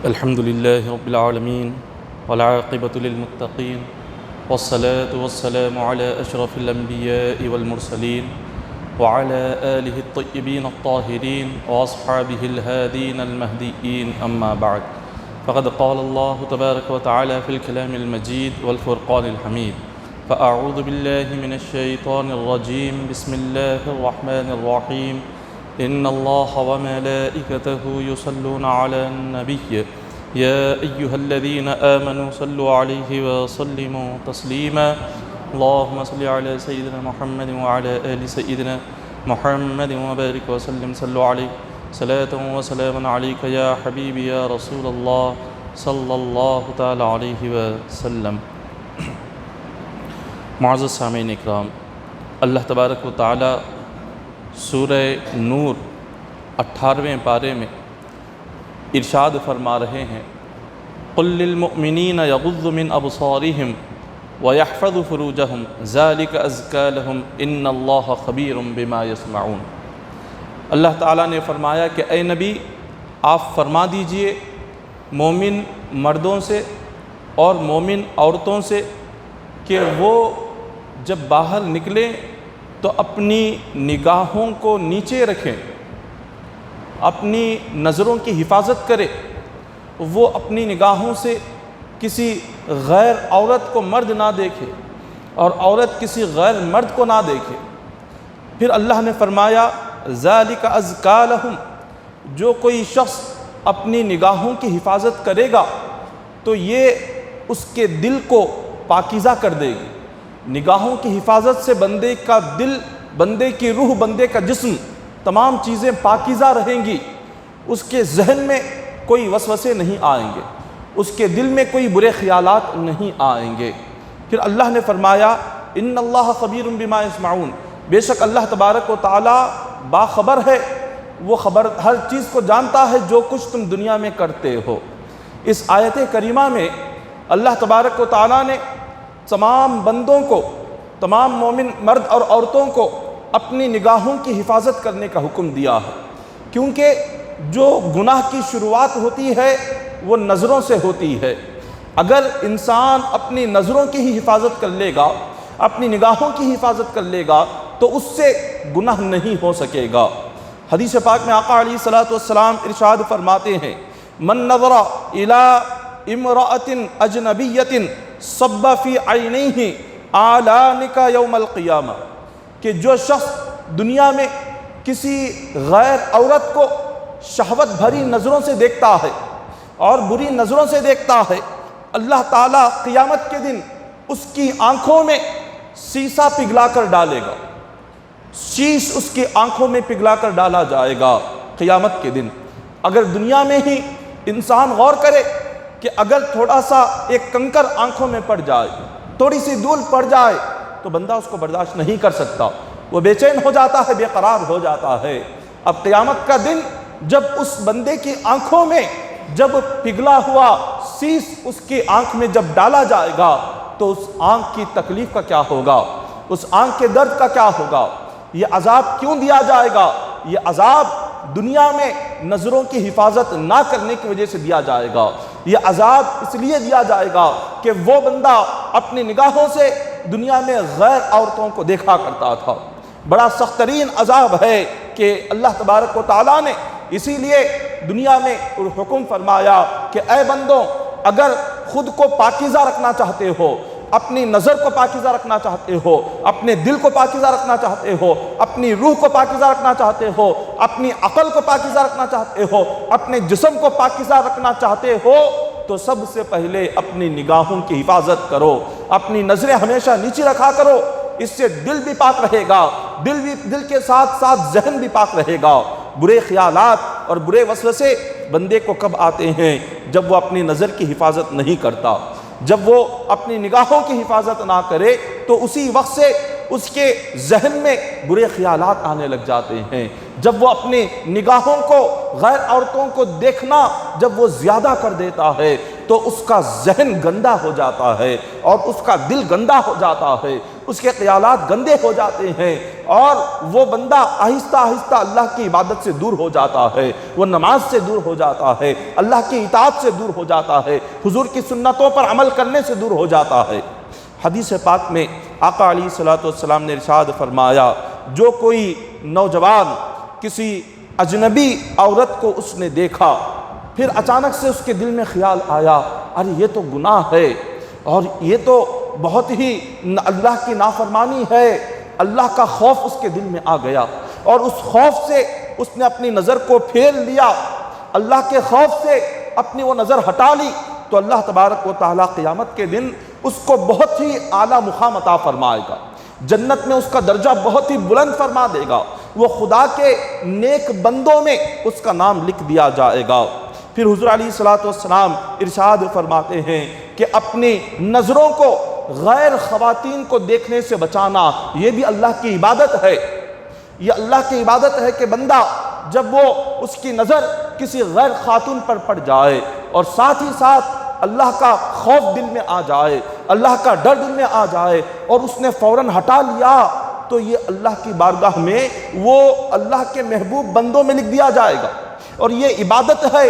الحمد لله رب العالمين والعاقبة للمتقين والصلاة والسلام على أشرف الأنبياء والمرسلين وعلى آله الطيبين الطاهرين وأصحابه الهادين المهديين أما بعد فقد قال الله تبارك وتعالى في الكلام المجيد والفرقان الحميد فأعوذ بالله من الشيطان الرجيم بسم الله الرحمن الرحيم إن الله وملائكته يصلون على النبي يا أيها الذين آمنوا صلوا عليه وسلموا تسليما اللهم صل على سيدنا محمد وعلى آل سيدنا محمد وبارك وسلم صلوا عليه صلاة وسلاما عليك يا حبيبي يا رسول الله صلی اللہ تعالی علیہ وسلم۔ معزز سامعین اکرام، اللہ تبارک و تعالی سورہ نور 18ویں پارے میں ارشاد فرما رہے ہیں قل للمؤمنین یغضوا من ابصارہم ویحفظوا فروجہم ذلک ازکی لہم ان اللہ خبیر بما یصنعون۔ اللہ تعالیٰ نے فرمایا کہ اے نبی آپ فرما دیجئے مومن مردوں سے اور مومن عورتوں سے کہ وہ جب باہر نکلیں تو اپنی نگاہوں کو نیچے رکھیں، اپنی نظروں کی حفاظت کرے، وہ اپنی نگاہوں سے کسی غیر عورت کو مرد نہ دیکھے اور عورت کسی غیر مرد کو نہ دیکھے۔ پھر اللہ نے فرمایا ذالک ازکی لہم، جو کوئی شخص اپنی نگاہوں کی حفاظت کرے گا تو یہ اس کے دل کو پاکیزہ کر دے گی۔ نگاہوں کی حفاظت سے بندے کا دل، بندے کی روح، بندے کا جسم، تمام چیزیں پاکیزہ رہیں گی۔ اس کے ذہن میں کوئی وسوسے نہیں آئیں گے، اس کے دل میں کوئی برے خیالات نہیں آئیں گے۔ پھر اللہ نے فرمایا ان اللہ خبیر بما یصنعون، بے شک اللہ تبارک و تعالی باخبر ہے، وہ خبر ہر چیز کو جانتا ہے جو کچھ تم دنیا میں کرتے ہو۔ اس آیت کریمہ میں اللہ تبارک و تعالی نے تمام بندوں کو، تمام مومن مرد اور عورتوں کو اپنی نگاہوں کی حفاظت کرنے کا حکم دیا ہے، کیونکہ جو گناہ کی شروعات ہوتی ہے وہ نظروں سے ہوتی ہے۔ اگر انسان اپنی نظروں کی ہی حفاظت کر لے گا، اپنی نگاہوں کی حفاظت کر لے گا تو اس سے گناہ نہیں ہو سکے گا۔ حدیث پاک میں آقا علیہ الصلوۃ والسلام ارشاد فرماتے ہیں من نظر الی امرأۃ اجنبیۃ صب فی عینیہ آلانک یوم القیامہ، کہ جو شخص دنیا میں کسی غیر عورت کو شہوت بھری نظروں سے دیکھتا ہے اور بری نظروں سے دیکھتا ہے، اللہ تعالیٰ قیامت کے دن اس کی آنکھوں میں سیسا پگھلا کر ڈالے گا، شیش اس کی آنکھوں میں پگھلا کر ڈالا جائے گا قیامت کے دن۔ اگر دنیا میں ہی انسان غور کرے کہ اگر تھوڑا سا ایک کنکر آنکھوں میں پڑ جائے، تھوڑی سی دھول پڑ جائے تو بندہ اس کو برداشت نہیں کر سکتا، وہ بے چین ہو جاتا ہے، بے قرار ہو جاتا ہے۔ اب قیامت کا دن جب اس بندے کی آنکھوں میں جب پگھلا ہوا سیس اس کی آنکھ میں جب ڈالا جائے گا تو اس آنکھ کی تکلیف کا کیا ہوگا، اس آنکھ کے درد کا کیا ہوگا۔ یہ عذاب کیوں دیا جائے گا؟ یہ عذاب دنیا میں نظروں کی حفاظت نہ کرنے کی وجہ سے دیا جائے گا۔ یہ عذاب اس لیے دیا جائے گا کہ وہ بندہ اپنی نگاہوں سے دنیا میں غیر عورتوں کو دیکھا کرتا تھا۔ بڑا سخت ترین عذاب ہے کہ اللہ تبارک و تعالیٰ نے اسی لیے دنیا میں حکم فرمایا کہ اے بندوں، اگر خود کو پاکیزہ رکھنا چاہتے ہو، اپنی نظر کو پاکیزہ رکھنا چاہتے ہو، اپنے دل کو پاکیزہ رکھنا چاہتے ہو، اپنی روح کو پاکیزہ رکھنا چاہتے ہو، اپنی عقل کو پاکیزہ رکھنا چاہتے ہو، اپنے جسم کو پاکیزہ رکھنا چاہتے ہو تو سب سے پہلے اپنی نگاہوں کی حفاظت کرو، اپنی نظریں ہمیشہ نیچے رکھا کرو۔ اس سے دل بھی پاک رہے گا، دل کے ساتھ ساتھ ذہن بھی پاک رہے گا۔ برے خیالات اور برے وسوسے بندے کو کب آتے ہیں؟ جب وہ اپنی نظر کی حفاظت نہیں کرتا، جب وہ اپنی نگاہوں کی حفاظت نہ کرے تو اسی وقت سے اس کے ذہن میں برے خیالات آنے لگ جاتے ہیں۔ جب وہ اپنی نگاہوں کو غیر عورتوں کو دیکھنا جب وہ زیادہ کر دیتا ہے تو اس کا ذہن گندا ہو جاتا ہے اور اس کا دل گندا ہو جاتا ہے۔ اس کے خیالات گندے ہو جاتے ہیں اور وہ بندہ آہستہ آہستہ اللہ کی عبادت سے دور ہو جاتا ہے، وہ نماز سے دور ہو جاتا ہے، اللہ کی اطاعت سے دور ہو جاتا ہے، حضور کی سنتوں پر عمل کرنے سے دور ہو جاتا ہے۔ حدیث پاک میں آقا علیہ الصلوۃ والسلام نے ارشاد فرمایا، جو کوئی نوجوان کسی اجنبی عورت کو اس نے دیکھا، پھر اچانک سے اس کے دل میں خیال آیا، ارے یہ تو گناہ ہے اور یہ تو بہت ہی اللہ کی نافرمانی ہے، اللہ کا خوف اس کے دل میں آ گیا اور اس خوف سے اس نے اپنی نظر کو پھیر لیا، اللہ کے خوف سے اپنی وہ نظر ہٹا لی، تو اللہ تبارک و تعالیٰ قیامت کے دن اس کو بہت ہی اعلیٰ مقام عطا فرمائے گا، جنت میں اس کا درجہ بہت ہی بلند فرما دے گا، وہ خدا کے نیک بندوں میں اس کا نام لکھ دیا جائے گا۔ پھر حضور علیہ الصلوۃ والسلام ارشاد فرماتے ہیں کہ اپنی نظروں کو غیر خواتین کو دیکھنے سے بچانا، یہ بھی اللہ کی عبادت ہے، یہ اللہ کی عبادت ہے کہ بندہ جب وہ اس کی نظر کسی غیر خاتون پر پڑ جائے اور ساتھ ہی ساتھ اللہ کا خوف دل میں آ جائے، اللہ کا ڈر دل میں آ جائے اور اس نے فوراً ہٹا لیا، تو یہ اللہ کی بارگاہ میں وہ اللہ کے محبوب بندوں میں لکھ دیا جائے گا، اور یہ عبادت ہے،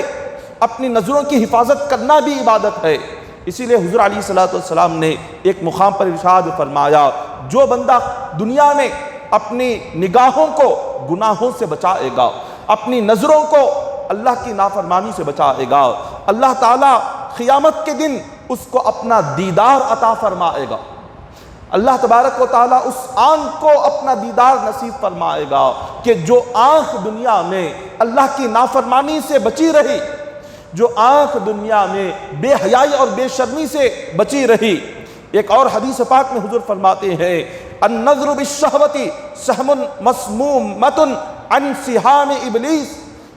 اپنی نظروں کی حفاظت کرنا بھی عبادت ہے۔ اسی لیے حضور علیہ الصلوۃ والسلام نے ایک مقام پر ارشاد فرمایا، جو بندہ دنیا میں اپنی نگاہوں کو گناہوں سے بچائے گا، اپنی نظروں کو اللہ کی نافرمانی سے بچائے گا، اللہ تعالیٰ قیامت کے دن اس کو اپنا دیدار عطا فرمائے گا، اللہ تبارک و تعالیٰ اس آنکھ کو اپنا دیدار نصیب فرمائے گا کہ جو آنکھ دنیا میں اللہ کی نافرمانی سے بچی رہی، جو آنکھ دنیا میں بے حیائی اور بے شرمی سے بچی رہی۔ ایک اور حدیث پاک میں حضور فرماتے ہیں، النظر بالشہوۃ سہم مسمومۃ عن سہام ابلیس،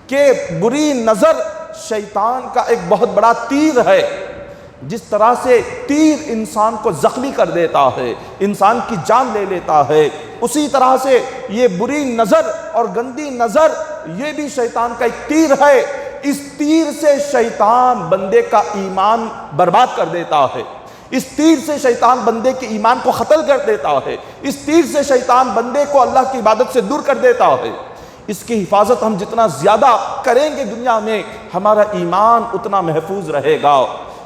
کہ بری نظر شیطان کا ایک بہت بڑا تیر ہے، جس طرح سے تیر انسان کو زخمی کر دیتا ہے، انسان کی جان لے لیتا ہے، اسی طرح سے یہ بری نظر اور گندی نظر یہ بھی شیطان کا ایک تیر ہے، اس تیر سے شیطان بندے کا ایمان برباد کر دیتا ہے، اس تیر سے شیطان بندے کے ایمان کو قتل کر دیتا ہے، اس تیر سے شیطان بندے کو اللہ کی عبادت سے دور کر دیتا ہے۔ اس کی حفاظت ہم جتنا زیادہ کریں گے دنیا میں، ہمارا ایمان اتنا محفوظ رہے گا۔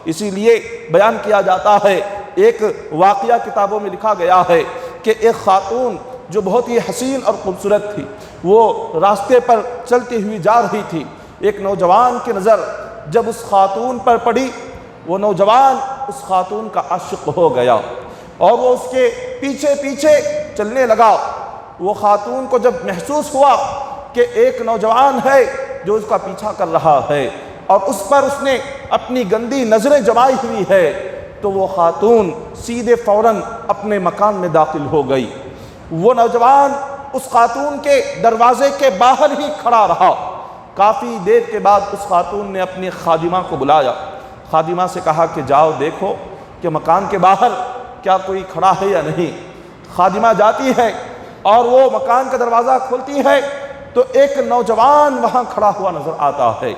اسی لیے بیان کیا جاتا ہے، ایک واقعہ کتابوں میں لکھا گیا ہے کہ ایک خاتون جو بہت ہی حسین اور خوبصورت تھی، وہ راستے پر چلتی ہوئی جا رہی تھی، ایک نوجوان کی نظر جب اس خاتون پر پڑی، وہ نوجوان اس خاتون کا عاشق ہو گیا اور وہ اس کے پیچھے پیچھے چلنے لگا۔ وہ خاتون کو جب محسوس ہوا کہ ایک نوجوان ہے جو اس کا پیچھا کر رہا ہے اور اس پر اس نے اپنی گندی نظریں جمائی ہوئی ہے، تو وہ خاتون سیدھے فوراً اپنے مکان میں داخل ہو گئی۔ وہ نوجوان اس خاتون کے دروازے کے باہر ہی کھڑا رہا۔ کافی دیر کے بعد اس خاتون نے اپنی خادمہ کو بلایا، خادمہ سے کہا کہ جاؤ دیکھو کہ مکان کے باہر کیا کوئی کھڑا ہے یا نہیں۔ خادمہ جاتی ہے اور وہ مکان کا دروازہ کھولتی ہے تو ایک نوجوان وہاں کھڑا ہوا نظر آتا ہے۔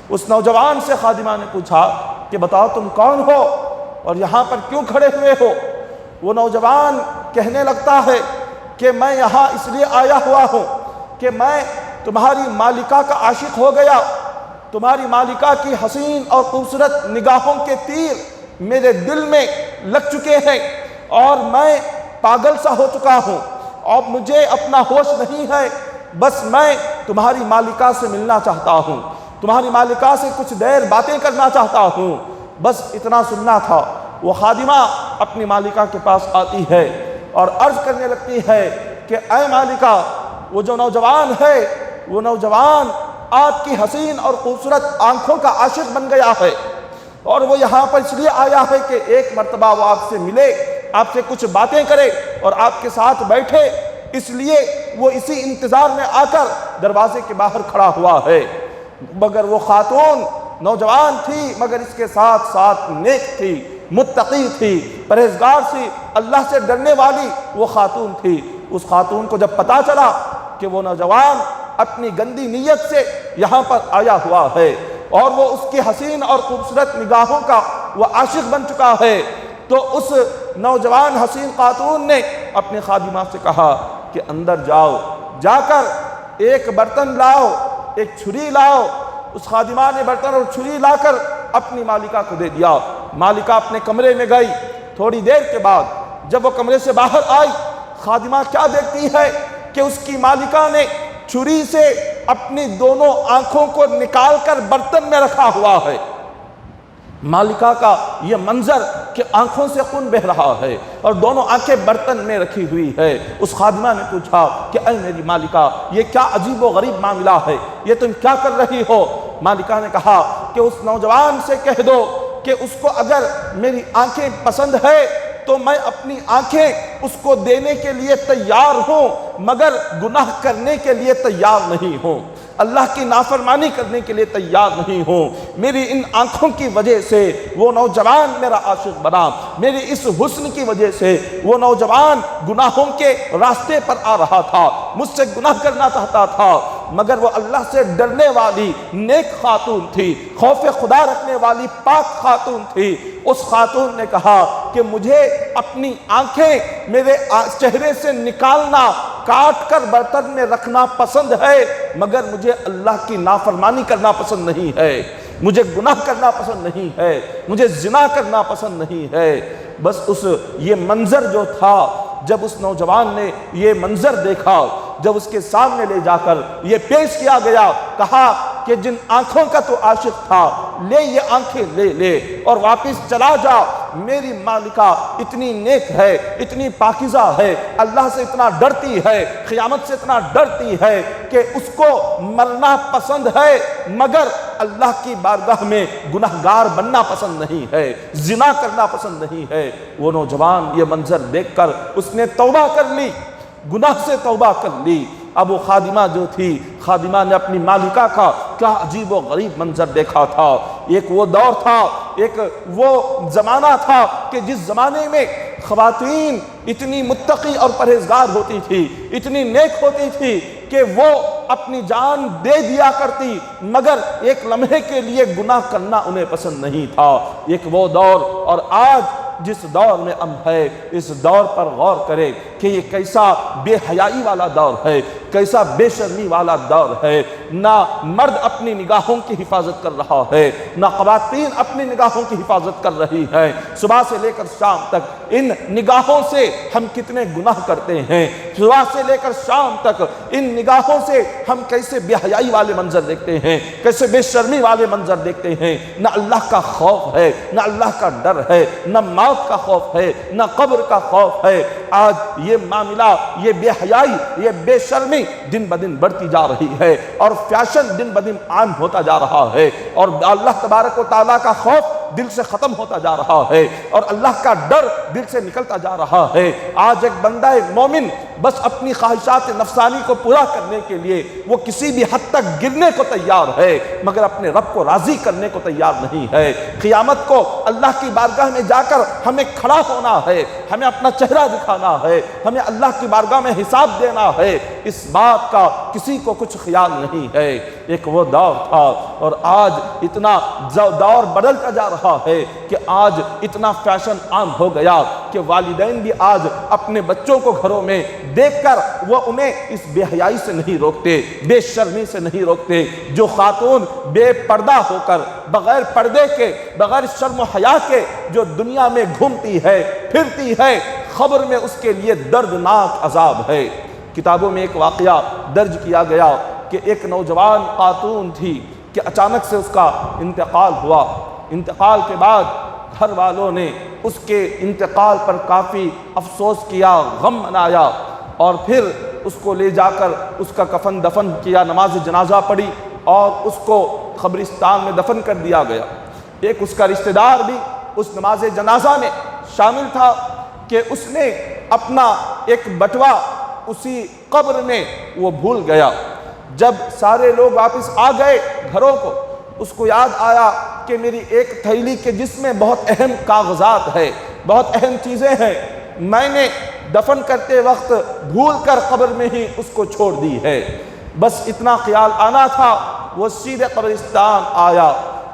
اس نوجوان سے خادمہ نے پوچھا کہ بتاؤ تم کون ہو اور یہاں پر کیوں کھڑے ہوئے ہو؟ وہ نوجوان کہنے لگتا ہے کہ میں یہاں اس لیے آیا ہوا ہوں کہ میں تمہاری مالکہ کا عاشق ہو گیا، تمہاری مالکہ کی حسین اور خوبصورت نگاہوں کے تیر میرے دل میں لگ چکے ہیں اور میں پاگل سا ہو چکا ہوں اور مجھے اپنا ہوش نہیں ہے، بس میں تمہاری مالکہ سے ملنا چاہتا ہوں، تمہاری مالکہ سے کچھ دیر باتیں کرنا چاہتا ہوں، بس اتنا سننا تھا۔ وہ خادمہ اپنی مالکہ کے پاس آتی ہے اور عرض کرنے لگتی ہے کہ اے مالکہ، وہ جو نوجوان ہے وہ نوجوان آپ کی حسین اور خوبصورت آنکھوں کا عاشق بن گیا ہے اور وہ یہاں پر اس لیے آیا ہے کہ ایک مرتبہ وہ آپ سے ملے، آپ سے کچھ باتیں کرے اور آپ کے ساتھ بیٹھے، اس لیے وہ اسی انتظار میں آ کر دروازے کے باہر کھڑا ہوا ہے۔ مگر وہ خاتون نوجوان تھی، مگر اس کے ساتھ ساتھ نیک تھی، متقی تھی، پرہیزگار تھی، اللہ سے ڈرنے والی وہ خاتون تھی۔ اس خاتون کو جب پتا چلا کہ وہ نوجوان اپنی گندی نیت سے یہاں پر آیا ہوا ہے اور وہ اس کی حسین اور خوبصورت نگاہوں کا وہ عاشق بن چکا ہے، تو اس نوجوان حسین خاتون نے اپنے خادمہ سے کہا کہ اندر جاؤ، جا کر ایک برتن لاؤ، ایک چھری لاؤ۔ اس خادمہ نے برتن اور چھری لا کر اپنی مالکہ کو دے دیا۔ مالکہ اپنے کمرے میں گئی۔ تھوڑی دیر کے بعد جب وہ کمرے سے باہر آئی، خادمہ کیا دیکھتی ہے کہ اس کی مالکہ نے چھری سے اپنی دونوں آنکھوں کو نکال کر برتن میں رکھا ہوا ہے۔ مالکہ کا یہ منظر کہ آنکھوں سے خون بہہ رہا ہے اور دونوں آنکھیں برتن میں رکھی ہوئی ہے۔ اس خادمہ نے پوچھا کہ اے میری مالکہ، یہ کیا عجیب و غریب معاملہ ہے، یہ تم کیا کر رہی ہو؟ مالکہ نے کہا کہ اس نوجوان سے کہہ دو کہ اس کو اگر میری آنکھیں پسند ہے تو میں اپنی آنکھیں اس کو دینے کے لیے تیار ہوں، مگر گناہ کرنے کے لیے تیار نہیں ہوں، اللہ کی نافرمانی کرنے کے لیے تیار نہیں ہوں۔ میری ان آنکھوں کی وجہ سے وہ نوجوان میرا عاشق بنا، میری اس حسن کی وجہ سے وہ نوجوان گناہوں کے راستے پر آ رہا تھا، مجھ سے گناہ کرنا چاہتا تھا، مگر وہ اللہ سے ڈرنے والی نیک خاتون تھی، خوف خدا رکھنے والی پاک خاتون تھی۔ اس خاتون نے کہا کہ مجھے اپنی آنکھیں میرے چہرے سے نکالنا، کاٹ کر برتن میں رکھنا پسند ہے، مگر مجھے اللہ کی نافرمانی کرنا پسند نہیں ہے، مجھے گناہ کرنا پسند نہیں ہے، مجھے زنا کرنا پسند نہیں ہے۔ بس یہ منظر جو تھا، جب اس نوجوان نے یہ منظر دیکھا، جب اس کے سامنے لے جا کر یہ پیش کیا گیا، کہا کہ جن آنکھوں کا تو عاشق تھا، لے یہ آنکھیں لے اور واپس چلا جا۔ میری مالکہ اتنی نیک ہے، اتنی پاکیزہ ہے، اللہ سے اتنا ڈرتی ہے، قیامت سے اتنا ڈرتی ہے کہ اس کو مرنا پسند ہے، مگر اللہ کی بارگاہ میں گناہگار بننا پسند نہیں ہے، زنا کرنا پسند نہیں ہے۔ وہ نوجوان یہ منظر دیکھ کر اس نے توبہ کر لی، گناہ سے توبہ کر لی۔ اب وہ خادمہ جو تھی، خادمہ نے اپنی مالکہ کا کیا عجیب و غریب منظر دیکھا تھا۔ ایک وہ دور تھا، ایک وہ زمانہ تھا کہ جس زمانے میں خواتین اتنی متقی اور پرہیزگار ہوتی تھی، اتنی نیک ہوتی تھی کہ وہ اپنی جان دے دیا کرتی، مگر ایک لمحے کے لیے گناہ کرنا انہیں پسند نہیں تھا۔ ایک وہ دور، اور آج جس دور میں ہم ہے، اس دور پر غور کرے کہ یہ کیسا بے حیائی والا دور ہے، کیسا بے شرمی والا دور ہے۔ نہ مرد اپنی نگاہوں کی حفاظت کر رہا ہے، نہ خواتین اپنی نگاہوں کی حفاظت کر رہی ہیں۔ صبح سے لے کر شام تک ان نگاہوں سے ہم کتنے گناہ کرتے ہیں، صبح سے لے کر شام تک ان نگاہوں سے ہم کیسے بے حیائی والے منظر دیکھتے ہیں، کیسے بے شرمی والے منظر دیکھتے ہیں۔ نہ اللہ کا خوف ہے، نہ اللہ کا ڈر ہے، نہ موت کا خوف ہے، نہ قبر کا خوف ہے۔ آج یہ معاملہ، یہ بے حیائی، یہ بے شرمی دن بدن بڑھتی جا رہی ہے، اور فیشن دن بدن عام ہوتا جا رہا ہے، اور اللہ تبارک و تعالیٰ کا خوف دل سے ختم ہوتا جا رہا ہے، اور اللہ کا ڈر دل سے نکلتا جا رہا ہے۔ آج ایک بندہ مومن بس اپنی خواہشات نفسانی کو پورا کرنے کے لیے وہ کسی بھی حد تک گرنے کو تیار ہے، مگر اپنے رب کو راضی کرنے کو تیار نہیں ہے۔ قیامت کو اللہ کی بارگاہ میں جا کر ہمیں کھڑا ہونا ہے، ہمیں اپنا چہرہ دکھانا ہے، ہمیں اللہ کی بارگاہ میں حساب دینا ہے، اس بات کا کسی کو کچھ خیال نہیں ہے۔ ایک وہ دور تھا، اور آج اتنا دور بدلتا جا رہا ہے کہ آج اتنا فیشن عام ہو گیا کہ والدین بھی آج اپنے بچوں کو گھروں میں دیکھ کر وہ انہیں اس بے حیائی سے نہیں روکتے، بے شرمی سے نہیں روکتے۔ جو خاتون بے پردہ ہو کر، بغیر پردے کے، بغیر شرم و حیا کے جو دنیا میں گھومتی ہے، پھرتی ہے، خبر میں اس کے لیے دردناک عذاب ہے۔ کتابوں میں ایک واقعہ درج کیا گیا کہ ایک نوجوان خاتون تھی کہ اچانک سے اس کا انتقال ہوا۔ انتقال کے بعد گھر والوں نے اس کے انتقال پر کافی افسوس کیا، غم منایا، اور پھر اس کو لے جا کر اس کا کفن دفن کیا، نماز جنازہ پڑھی اور اس کو قبرستان میں دفن کر دیا گیا۔ ایک اس کا رشتہ دار بھی اس نماز جنازہ میں شامل تھا کہ اس نے اپنا ایک بٹوا اسی قبر میں وہ بھول گیا۔ جب سارے لوگ واپس آ گئے گھروں کو، اس کو یاد آیا کہ میری ایک تھیلی کے جس میں بہت اہم کاغذات ہے، بہت اہم چیزیں ہیں، میں نے دفن کرتے وقت بھول کر قبر میں ہی اس کو چھوڑ دی ہے۔ بس اتنا خیال آنا تھا، وہ سیدھے قبرستان آیا،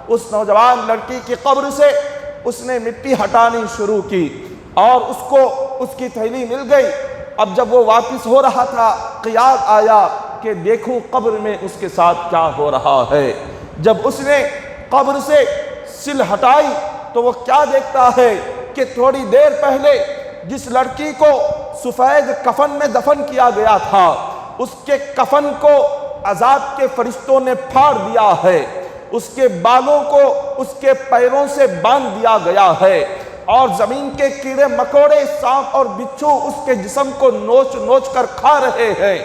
اس نوجوان لڑکی کی قبر سے اس نے مٹی ہٹانی شروع کی، اور اس کو اس کی تھیلی مل گئی۔ اب جب وہ واپس ہو رہا تھا خیال آیا کہ دیکھوں قبر میں اس کے ساتھ کیا ہو رہا ہے۔ جب اس نے قبر سے سل ہٹائی تو وہ کیا دیکھتا ہے کہ تھوڑی دیر پہلے جس لڑکی کو سفید کفن میں دفن کیا گیا تھا، اس کے کفن کو عذاب کے فرشتوں نے پھاڑ دیا ہے، اس کے بالوں کو اس کے پیروں سے باندھ دیا گیا ہے، اور زمین کے کیڑے مکوڑے سانپ اور بچھو اس کے جسم کو نوچ نوچ کر کھا رہے ہیں۔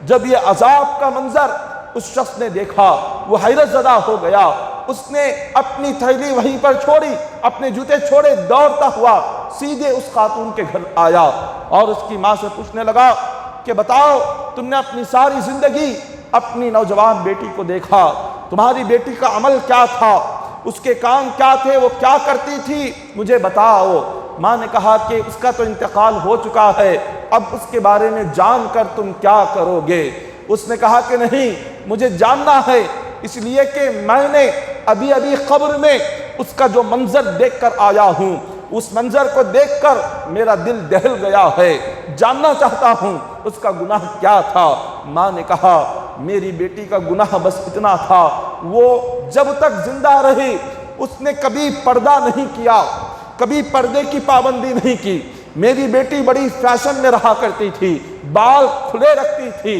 جب یہ عذاب کا منظر اس شخص نے دیکھا وہ حیرت زدہ ہو گیا۔ اس نے اپنی تھیلی وہیں پر چھوڑی، اپنے جوتے چھوڑے، دوڑتا ہوا سیدھے اس خاتون کے گھر آیا اور اس کی ماں سے پوچھنے لگا کہ بتاؤ، تم نے اپنی ساری زندگی اپنی نوجوان بیٹی کو دیکھا، تمہاری بیٹی کا عمل کیا تھا، اس کے کام کیا تھے، وہ کیا کرتی تھی، مجھے بتاؤ۔ ماں نے کہا کہ اس کا تو انتقال ہو چکا ہے، اب اس کے بارے میں جان کر تم کیا کرو گے؟ اس نے کہا کہ نہیں، مجھے جاننا ہے، اس لیے کہ میں نے ابھی قبر میں اس کا جو منظر دیکھ کر آیا ہوں، اس منظر کو دیکھ کر میرا دل دہل گیا ہے، جاننا چاہتا ہوں اس کا گناہ کیا تھا۔ ماں نے کہا میری بیٹی کا گناہ بس اتنا تھا، وہ جب تک زندہ رہی اس نے کبھی پردہ نہیں کیا، کبھی پردے کی پابندی نہیں کی۔ میری بیٹی بڑی فیشن میں رہا کرتی تھی، بال کھلے رکھتی تھی،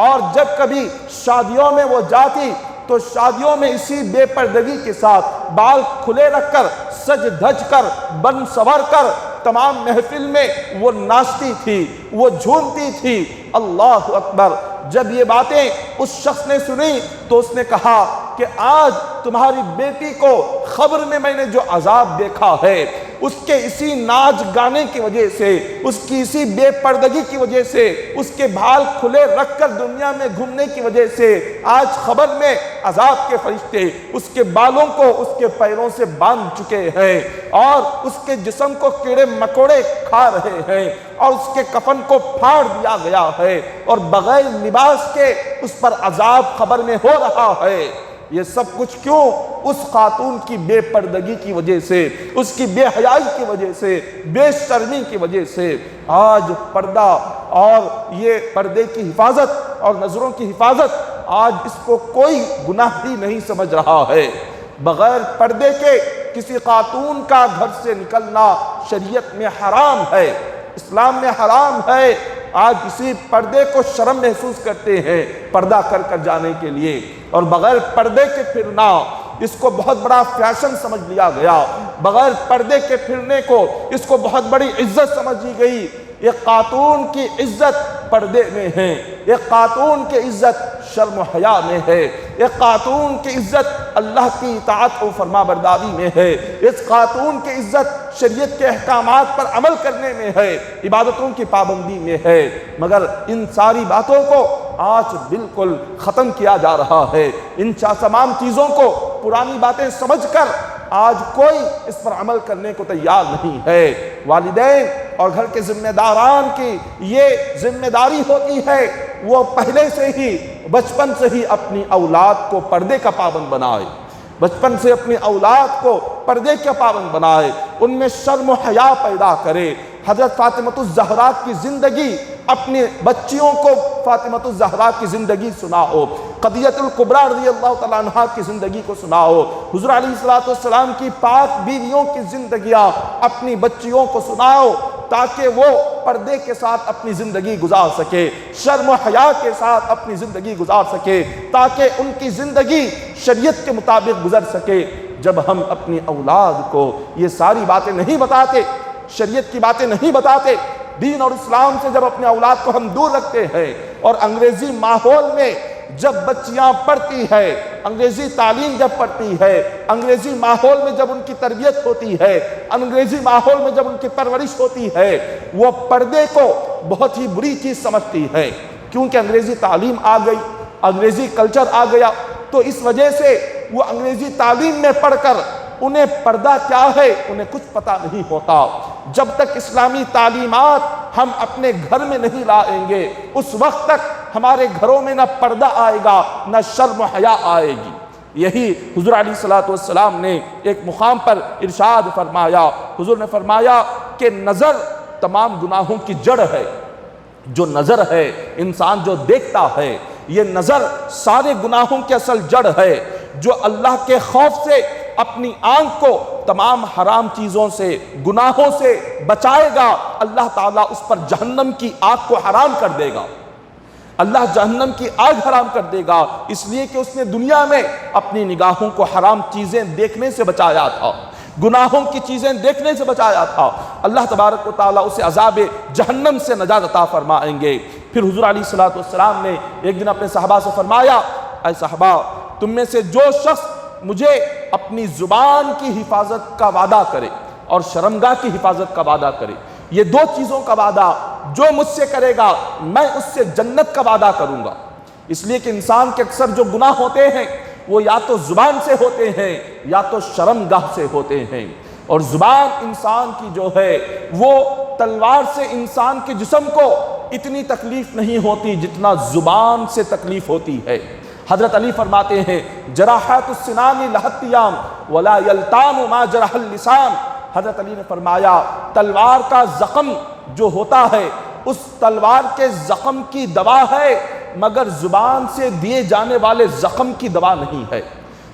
اور جب کبھی شادیوں میں وہ جاتی تو شادیوں میں اسی بے پردگی کے ساتھ بال کھلے رکھ کر، سج دھج کر، بن سور کر تمام محفل میں وہ ناچتی تھی، وہ جھومتی تھی۔ اللہ اکبر! جب یہ باتیں اس شخص نے سنی تو اس نے کہا کہ آج تمہاری بیٹی کو قبر میں نے جو عذاب دیکھا ہے، اس کے اسی ناچ گانے کی وجہ سے، اس کی اسی بے پردگی کی وجہ سے، اس کے بال کھلے رکھ کر دنیا میں گھومنے کی وجہ سے آج قبر میں عذاب کے فرشتے اس کے بالوں کو اس کے پیروں سے باندھ چکے ہیں، اور اس کے جسم کو کیڑے مکوڑے کھا رہے ہیں، اور اس کے کفن کو پھاڑ دیا گیا ہے، اور بغیر لباس کے اس پر عذاب قبر میں ہو رہا ہے۔ یہ سب کچھ کیوں؟ اس خاتون کی بے پردگی کی وجہ سے، اس کی بے حیائی کی وجہ سے، بے شرمی کی وجہ سے آج پردہ اور یہ پردے کی حفاظت اور نظروں کی حفاظت آج اس کو کوئی گناہ ہی نہیں سمجھ رہا ہے۔ بغیر پردے کے کسی خاتون کا گھر سے نکلنا شریعت میں حرام ہے، اسلام میں حرام ہے۔ آج اسی پردے کو شرم محسوس کرتے ہیں پردہ کر کر جانے کے لیے، اور بغیر پردے کے پھرنا اس کو بہت بڑا فیشن سمجھ لیا گیا، بغیر پردے کے پھرنے کو اس کو بہت بڑی عزت سمجھ لی گئی۔ ایک خاتون کی عزت پردے میں ہے، ایک خاتون کی عزت شرم و حیا میں ہے، ایک خاتون کی عزت اللہ کی اطاعت و فرما برداری میں ہے، اس خاتون کی عزت شریعت کے احکامات پر عمل کرنے میں ہے، عبادتوں کی پابندی میں ہے۔ مگر ان ساری باتوں کو آج بالکل ختم کیا جا رہا ہے، ان تمام چیزوں کو پرانی باتیں سمجھ کر آج کوئی اس پر عمل کرنے کو تیار نہیں ہے۔ والدین اور گھر کے ذمہ داران کی یہ ذمہ داری ہوتی ہے وہ پہلے سے ہی بچپن سے ہی اپنی اولاد کو پردے کا پابند بنائے، بچپن سے اپنی اولاد کو پردے کا پابند بنائے، ان میں شرم و حیا پیدا کرے۔ حضرت فاطمۃ الزہرا کی زندگی، اپنی بچیوں کو فاطمۃ الزہرا کی زندگی سناؤ، قضیۃ الکبریٰ رضی اللہ تعالیٰ عنہ کی زندگی کو سناؤ، حضور علیہ السلام کی پاک بیویوں کی زندگیاں اپنی بچیوں کو سناؤ، تاکہ وہ پردے کے ساتھ اپنی زندگی گزار سکے، شرم و حیا کے ساتھ اپنی زندگی گزار سکے، تاکہ ان کی زندگی شریعت کے مطابق گزر سکے۔ جب ہم اپنی اولاد کو یہ ساری باتیں نہیں بتاتے، شریعت کی باتیں نہیں بتاتے، دین اور اسلام سے جب اپنے اولاد کو ہم دور رکھتے ہیں، اور انگریزی ماحول میں جب بچیاں پڑھتی ہے، انگریزی تعلیم جب پڑھتی ہے، انگریزی ماحول میں جب ان کی تربیت ہوتی ہے، انگریزی ماحول میں جب ان کی پرورش ہوتی ہے، وہ پردے کو بہت ہی بری چیز سمجھتی ہے، کیونکہ انگریزی تعلیم آ گئی، انگریزی کلچر آ گیا، تو اس وجہ سے وہ انگریزی تعلیم میں پڑھ کر انہیں پردہ کیا ہے انہیں کچھ پتہ نہیں ہوتا۔ جب تک اسلامی تعلیمات ہم اپنے گھر میں نہیں لائیں گے، اس وقت تک ہمارے گھروں میں نہ پردہ آئے گا، نہ شرم و حیا آئے گی۔ یہی حضور علیہ السلام نے ایک مقام پر ارشاد فرمایا، حضور نے فرمایا کہ نظر تمام گناہوں کی جڑ ہے۔ جو نظر ہے، انسان جو دیکھتا ہے، یہ نظر سارے گناہوں کی اصل جڑ ہے۔ جو اللہ کے خوف سے اپنی آنکھ کو تمام حرام چیزوں سے، گناہوں سے بچائے گا، اللہ تعالیٰ اس پر جہنم کی آگ کو حرام کر دے گا۔ اللہ جہنم کی آگ حرام کر دے گا، اس لیے کہ اس نے دنیا میں اپنی نگاہوں کو حرام چیزیں دیکھنے سے بچایا تھا، گناہوں کی چیزیں دیکھنے سے بچایا تھا۔ اللہ تبارک و تعالیٰ اسے عذاب جہنم سے نجات عطا فرمائیں گے۔ پھر حضور علیہ السلام نے ایک دن اپنے صحابہ سے فرمایا، اے صحابہ، تم میں سے جو شخص مجھے اپنی زبان کی حفاظت کا وعدہ کرے اور شرمگاہ کی حفاظت کا وعدہ کرے، یہ دو چیزوں کا وعدہ جو مجھ سے کرے گا، میں اس سے جنت کا وعدہ کروں گا۔ اس لیے کہ انسان کے اکثر جو گناہ ہوتے ہیں وہ یا تو زبان سے ہوتے ہیں یا تو شرمگاہ سے ہوتے ہیں، اور زبان انسان کی جو ہے وہ تلوار سے انسان کے جسم کو اتنی تکلیف نہیں ہوتی جتنا زبان سے تکلیف ہوتی ہے۔ حضرت علی فرماتے ہیں، جراحات السنان لہتیام ولا یلتام ما جرح اللسان۔ حضرت علی نے فرمایا، تلوار کا زخم جو ہوتا ہے اس تلوار کے زخم کی دوا ہے، مگر زبان سے دیے جانے والے زخم کی دوا نہیں ہے۔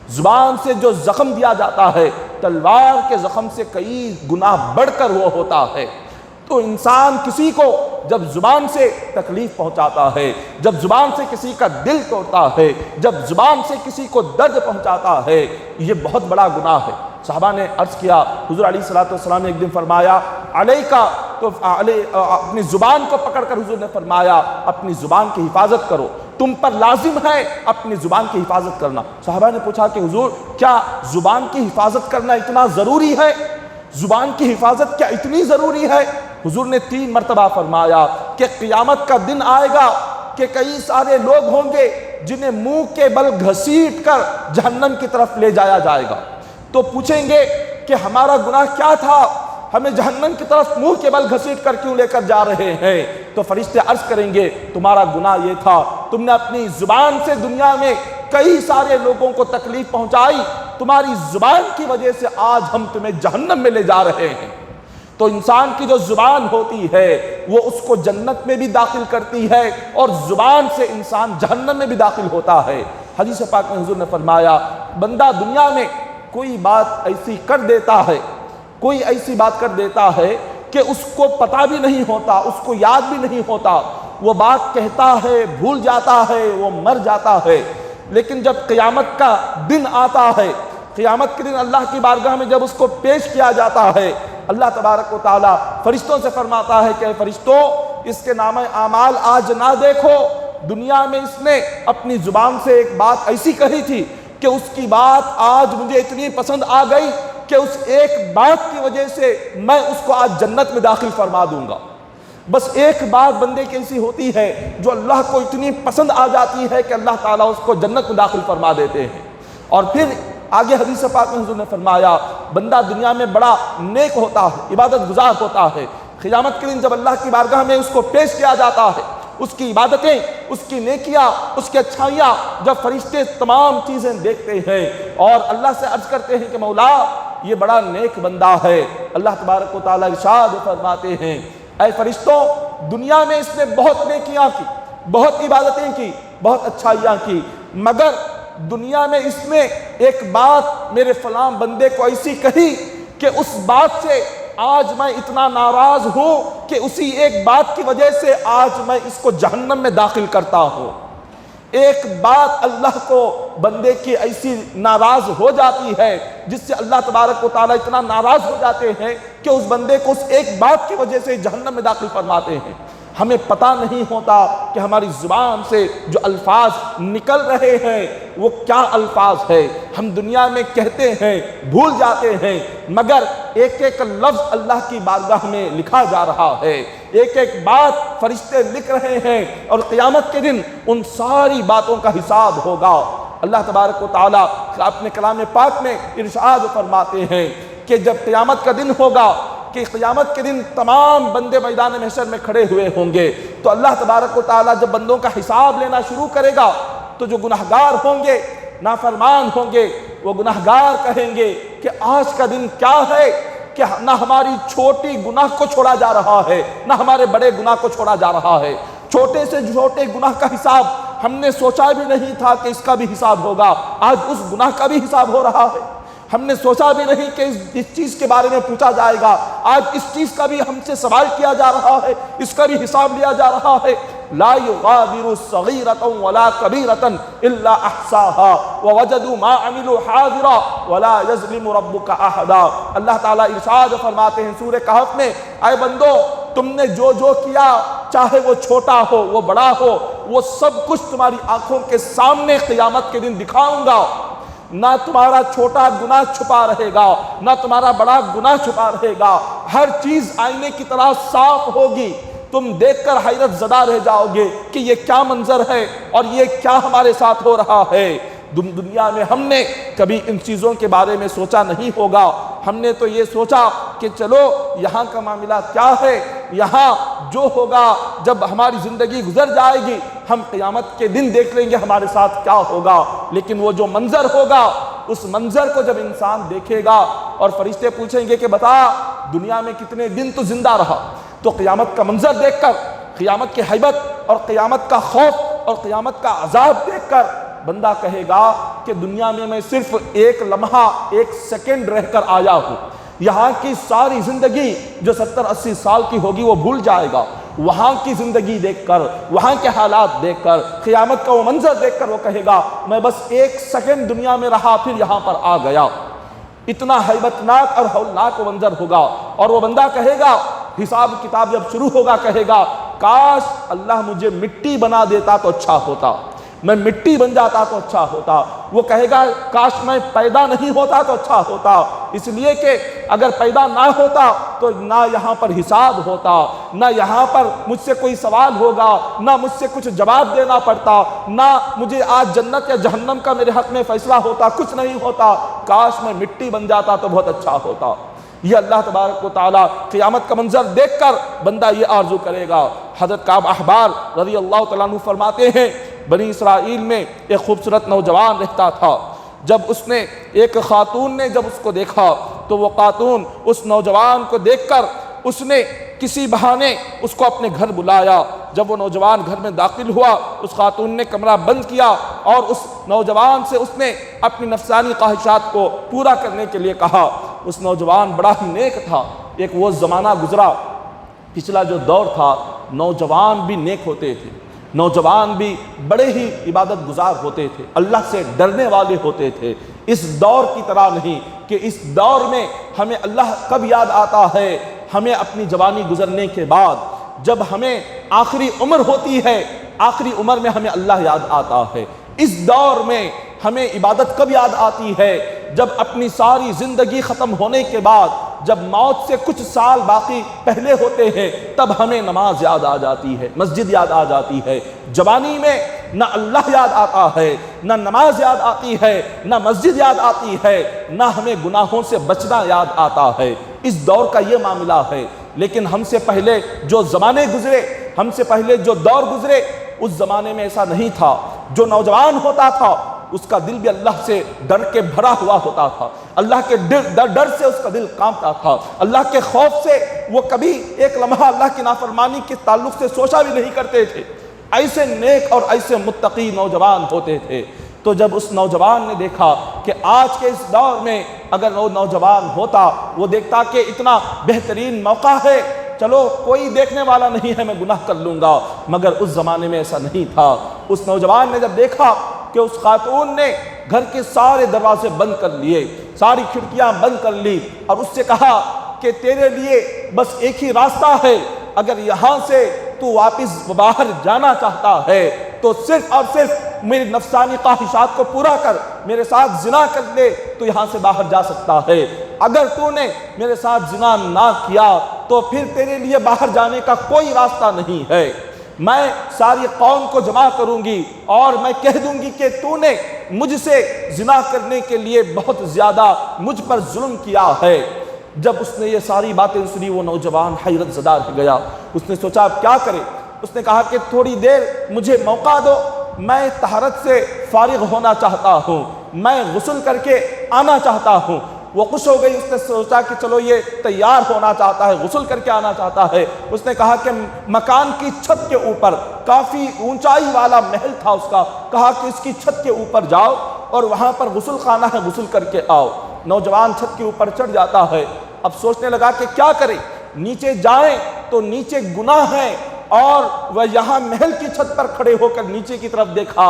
زبان سے جو زخم دیا جاتا ہے تلوار کے زخم سے کئی گنا بڑھ کر وہ ہوتا ہے۔ تو انسان کسی کو جب زبان سے تکلیف پہنچاتا ہے، جب زبان سے کسی کا دل توڑتا ہے، جب زبان سے کسی کو درد پہنچاتا ہے، یہ بہت بڑا گناہ ہے۔ صحابہ نے عرض کیا، حضور علیہ السلام نے ایک دن فرمایا، علیکا، تو اپنی زبان کو پکڑ کر حضور نے فرمایا، اپنی زبان کی حفاظت کرو، تم پر لازم ہے اپنی زبان کی حفاظت کرنا۔ صحابہ نے پوچھا کہ حضور، کیا زبان کی حفاظت کرنا اتنا ضروری ہے؟ زبان کی حفاظت کیا اتنی ضروری ہے؟ حضور نے 3 مرتبہ فرمایا کہ قیامت کا دن آئے گا کہ کئی سارے لوگ ہوں گے جنہیں منہ کے بل گھسیٹ کر جہنم کی طرف لے جایا جائے گا۔ تو پوچھیں گے کہ ہمارا گناہ کیا تھا، ہمیں جہنم کی طرف منہ کے بل گھسیٹ کر کیوں لے کر جا رہے ہیں؟ تو فرشتے عرض کریں گے، تمہارا گناہ یہ تھا، تم نے اپنی زبان سے دنیا میں کئی سارے لوگوں کو تکلیف پہنچائی، تمہاری زبان کی وجہ سے آج ہم تمہیں جہنم میں لے جا رہے ہیں۔ تو انسان کی جو زبان ہوتی ہے وہ اس کو جنت میں بھی داخل کرتی ہے، اور زبان سے انسان جہنم میں بھی داخل ہوتا ہے۔ حدیث پاک میں حضور نے فرمایا، بندہ دنیا میں کوئی بات ایسی کر دیتا ہے، کوئی ایسی بات کر دیتا ہے کہ اس کو پتہ بھی نہیں ہوتا، اس کو یاد بھی نہیں ہوتا، وہ بات کہتا ہے، بھول جاتا ہے، وہ مر جاتا ہے، لیکن جب قیامت کا دن آتا ہے، قیامت کے دن اللہ کی بارگاہ میں جب اس کو پیش کیا جاتا ہے، اللہ تبارک و تعالیٰ فرشتوں سے فرماتا ہے کہ فرشتوں، اس کے نامہ اعمال آج نہ دیکھو، دنیا میں اس نے اپنی زبان سے ایک بات ایسی کہی تھی کہ اس کی بات آج مجھے اتنی پسند آ گئی کہ اس ایک بات کی وجہ سے میں اس کو آج جنت میں داخل فرما دوں گا۔ بس ایک بات بندے کی ایسی ہوتی ہے جو اللہ کو اتنی پسند آ جاتی ہے کہ اللہ تعالیٰ اس کو جنت میں داخل فرما دیتے ہیں۔ اور پھر آگے حدیث پاک میں حضور نے فرمایا، بندہ دنیا میں بڑا نیک ہوتا ہے، عبادت گزار ہوتا ہے، قیامت کے دن جب اللہ کی بارگاہ میں اس کو پیش کیا جاتا ہے، اس کی عبادتیں، اس کی نیکیاں، اس کی اچھائیاں جب فرشتے تمام چیزیں دیکھتے ہیں اور اللہ سے عرض کرتے ہیں کہ مولا یہ بڑا نیک بندہ ہے، اللہ تبارک و تعالیٰ ارشاد فرماتے ہیں، اے فرشتوں، دنیا میں اس نے بہت نیکیاں کی، بہت عبادتیں کی، بہت اچھائیاں کی، مگر دنیا میں اس نے ایک بات میرے فلاں بندے کو ایسی کہی کہ اس بات سے آج میں اتنا ناراض ہوں کہ اسی ایک بات کی وجہ سے آج میں اس کو جہنم میں داخل کرتا ہوں۔ ایک بات اللہ کو بندے کی ایسی ناراض ہو جاتی ہے جس سے اللہ تبارک و تعالیٰ اتنا ناراض ہو جاتے ہیں کہ اس بندے کو اس ایک بات کی وجہ سے جہنم میں داخل فرماتے ہیں۔ ہمیں پتہ نہیں ہوتا کہ ہماری زبان سے جو الفاظ نکل رہے ہیں وہ کیا الفاظ ہے، ہم دنیا میں کہتے ہیں، بھول جاتے ہیں، مگر ایک ایک لفظ اللہ کی بارگاہ میں لکھا جا رہا ہے، ایک ایک بات فرشتے لکھ رہے ہیں، اور قیامت کے دن ان ساری باتوں کا حساب ہوگا۔ اللہ تبارک و تعالیٰ اپنے کلام پاک میں ارشاد فرماتے ہیں کہ جب قیامت کا دن ہوگا، کہ قیامت کے دن تمام بندے میدان محشر میں کھڑے ہوئے ہوں گے، تو اللہ تبارک و تعالیٰ جب بندوں کا حساب لینا شروع کرے گا تو جو گناہگار ہوں گے، نافرمان ہوں گے، وہ گناہگار کہیں گے کہ آج کا دن کیا ہے کہ نہ ہماری چھوٹی گناہ کو چھوڑا جا رہا ہے، نہ ہمارے بڑے گناہ کو چھوڑا جا رہا ہے۔ چھوٹے سے چھوٹے گناہ کا حساب ہم نے سوچا بھی نہیں تھا کہ اس کا بھی حساب ہوگا، آج اس گناہ کا بھی حساب ہو رہا ہے۔ ہم نے سوچا بھی نہیں کہ اس چیز کے بارے میں پوچھا جائے گا، آج اس چیز کا بھی ہم سے سوال کیا جا رہا ہے، اس کا بھی حساب لیا جا رہا ہے۔ لا یغادر صغیرۃ ولا کبیرۃ الا احصاها ووجدوا ما عملوا حاضرا ولا یظلم ربک احدا۔ اللہ تعالیٰ ارشاد فرماتے ہیں سورہ کہف میں، اے بندو تم نے جو کیا، چاہے وہ چھوٹا ہو وہ بڑا ہو، وہ سب کچھ تمہاری آنکھوں کے سامنے قیامت کے دن دکھاؤں گا۔ نہ تمہارا چھوٹا گناہ چھپا رہے گا، نہ تمہارا بڑا گناہ چھپا رہے گا، ہر چیز آئینے کی طرح صاف ہوگی۔ تم دیکھ کر حیرت زدہ رہ جاؤ گے کہ یہ کیا منظر ہے اور یہ کیا ہمارے ساتھ ہو رہا ہے۔ دنیا میں ہم نے کبھی ان چیزوں کے بارے میں سوچا نہیں ہوگا، ہم نے تو یہ سوچا کہ چلو یہاں کا معاملہ کیا ہے، یہاں جو ہوگا جب ہماری زندگی گزر جائے گی ہم قیامت کے دن دیکھ لیں گے ہمارے ساتھ کیا ہوگا۔ لیکن وہ جو منظر ہوگا، اس منظر کو جب انسان دیکھے گا اور فرشتے پوچھیں گے کہ بتا دنیا میں کتنے دن تو زندہ رہا، تو قیامت کا منظر دیکھ کر، قیامت کی ہیبت اور قیامت کا خوف اور قیامت کا عذاب دیکھ کر بندہ کہے گا کہ دنیا میں صرف ایک لمحہ، ایک سیکنڈ رہ کر آیا ہوں، یہاں کی ساری زندگی جو 70-80 سال کی ہوگی وہ بھول جائے گا۔ وہاں کی زندگی دیکھ کر، وہاں کے حالات دیکھ کر، قیامت کا وہ منظر دیکھ کر وہ کہے گا میں بس ایک سیکنڈ دنیا میں رہا پھر یہاں پر آ گیا۔ اتنا ہیبتناک اور ہولناک وہ منظر ہوگا، اور وہ بندہ کہے گا، حساب کتاب جب شروع ہوگا کہے گا کاش اللہ مجھے مٹی بنا دیتا تو اچھا ہوتا، میں مٹی بن جاتا تو اچھا ہوتا۔ وہ کہے گا کاش میں پیدا نہیں ہوتا تو اچھا ہوتا، اس لیے کہ اگر پیدا نہ ہوتا تو نہ یہاں پر حساب ہوتا، نہ یہاں پر مجھ سے کوئی سوال ہوگا، نہ مجھ سے کچھ جواب دینا پڑتا، نہ مجھے آج جنت یا جہنم کا میرے حق میں فیصلہ ہوتا، کچھ نہیں ہوتا، کاش میں مٹی بن جاتا تو بہت اچھا ہوتا۔ یہ اللہ تبارک و تعالیٰ قیامت کا منظر دیکھ کر بندہ یہ آرزو کرے گا۔ حضرت کعب احبار رضی اللہ تعالیٰ عنہ فرماتے ہیں بنی اسرائیل میں ایک خوبصورت نوجوان رہتا تھا، جب اس نے ایک خاتون نے جب اس کو دیکھا تو وہ خاتون اس نوجوان کو دیکھ کر اس نے کسی بہانے اس کو اپنے گھر بلایا۔ جب وہ نوجوان گھر میں داخل ہوا اس خاتون نے کمرہ بند کیا اور اس نوجوان سے اس نے اپنی نفسانی خواہشات کو پورا کرنے کے لیے کہا۔ اس نوجوان بڑا ہی نیک تھا، ایک وہ زمانہ گزرا، پچھلا جو دور تھا نوجوان بھی نیک ہوتے تھے، نوجوان بھی بڑے ہی عبادت گزار ہوتے تھے، اللہ سے ڈرنے والے ہوتے تھے۔ اس دور کی طرح نہیں کہ اس دور میں ہمیں اللہ کب یاد آتا ہے، ہمیں اپنی جوانی گزرنے کے بعد، جب ہمیں آخری عمر ہوتی ہے، آخری عمر میں ہمیں اللہ یاد آتا ہے۔ اس دور میں ہمیں عبادت کب یاد آتی ہے، جب اپنی ساری زندگی ختم ہونے کے بعد، جب موت سے کچھ سال باقی پہلے ہوتے ہیں، تب ہمیں نماز یاد آ جاتی ہے، مسجد یاد آ جاتی ہے۔ جوانی میں نہ اللہ یاد آتا ہے، نہ نماز یاد آتی ہے، نہ مسجد یاد آتی ہے، نہ ہمیں گناہوں سے بچنا یاد آتا ہے۔ اس دور کا یہ معاملہ ہے۔ لیکن ہم سے پہلے جو زمانے گزرے، ہم سے پہلے جو دور گزرے، اس زمانے میں ایسا نہیں تھا۔ جو نوجوان ہوتا تھا اس کا دل بھی اللہ سے ڈر کے بھرا ہوا ہوتا تھا، اللہ کے ڈر سے اس کا دل کانپتا تھا، اللہ کے خوف سے وہ کبھی ایک لمحہ اللہ کی نافرمانی کے تعلق سے سوچا بھی نہیں کرتے تھے۔ ایسے نیک اور ایسے متقی نوجوان ہوتے تھے۔ تو جب اس نوجوان نے دیکھا کہ آج کے اس دور میں اگر وہ نوجوان ہوتا، وہ دیکھتا کہ اتنا بہترین موقع ہے، چلو کوئی دیکھنے والا نہیں ہے، میں گناہ کر لوں گا، مگر اس زمانے میں ایسا نہیں تھا۔ اس نوجوان نے جب دیکھا کہ اس خاتون نے گھر کے سارے دروازے بند کر لیے، ساری کھڑکیاں بند کر لی، اور اس سے کہا کہ تیرے لیے بس ایک ہی راستہ ہے، اگر یہاں سے تو واپس باہر جانا چاہتا ہے تو صرف اور صرف میری نفسانی خواہشات کو پورا کر، میرے ساتھ زنا کر لے تو یہاں سے باہر جا سکتا ہے، اگر تو نے میرے ساتھ زنا نہ کیا تو پھر تیرے لیے باہر جانے کا کوئی راستہ نہیں ہے۔ میں ساری قوم کو جمع کروں گی اور میں کہہ دوں گی کہ تو نے مجھ سے زنا کرنے کے لیے بہت زیادہ مجھ پر ظلم کیا ہے۔ جب اس نے یہ ساری باتیں سنی وہ نوجوان حیرت زدہ رہ گیا۔ اس نے سوچا اب کیا کرے۔ اس نے کہا کہ تھوڑی دیر مجھے موقع دو، میں طہارت سے فارغ ہونا چاہتا ہوں، میں غسل کر کے آنا چاہتا ہوں۔ وہ خوش ہو گئی، اس نے سوچا کہ چلو یہ تیار ہونا چاہتا ہے، غسل کر کے آنا چاہتا ہے۔ اس نے کہا کہ مکان کی چھت کے اوپر، کافی اونچائی والا محل تھا اس کا، کہا کہ اس کی چھت کے اوپر جاؤ اور وہاں پر غسل خانہ ہے، غسل کر کے آؤ۔ نوجوان چھت کے اوپر چڑھ جاتا ہے، اب سوچنے لگا کہ کیا کرے، نیچے جائیں تو نیچے گناہ ہے، اور وہ یہاں محل کی چھت پر کھڑے ہو کر نیچے کی طرف دیکھا،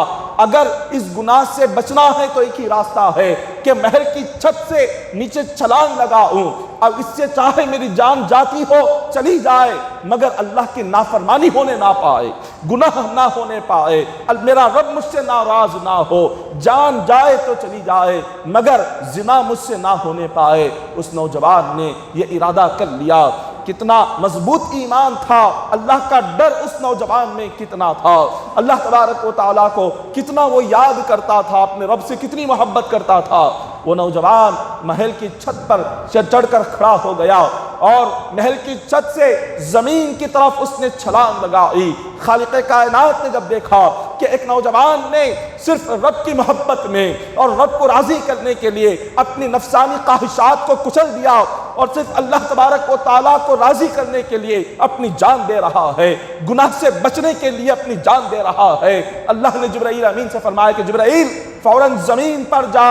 اگر اس گناہ سے بچنا ہے تو ایک ہی راستہ ہے کہ محل کی چھت سے نیچے چھلانگ لگاؤں، اب اس سے چاہے میری جان جاتی ہو چلی جائے مگر اللہ کی نافرمانی ہونے نہ پائے، گناہ نہ ہونے پائے، میرا رب مجھ سے ناراض نہ ہو، جان جائے تو چلی جائے مگر زنا مجھ سے نہ ہونے پائے۔ اس نوجوان نے یہ ارادہ کر لیا۔ کتنا مضبوط ایمان تھا، اللہ کا ڈر اس نوجوان میں کتنا تھا، اللہ تبارک و تعالیٰ کو کتنا وہ یاد کرتا تھا، اپنے رب سے کتنی محبت کرتا تھا۔ وہ نوجوان محل کی چھت پر چڑھ کر کھڑا ہو گیا اور محل کی چھت سے زمین کی طرف اس نے چھلانگ لگائی۔ خالق کائنات نے جب دیکھا کہ ایک نوجوان نے صرف رب کی محبت میں اور رب کو راضی کرنے کے لیے اپنی نفسانی خواہشات کو کچل دیا اور صرف اللہ تبارک و تعالیٰ کو راضی کرنے کے لیے اپنی جان دے رہا ہے، گناہ سے بچنے کے لیے اپنی جان دے رہا ہے، اللہ نے جبرائیل امین سے فرمایا کہ جبرائیل فوراً زمین پر جا،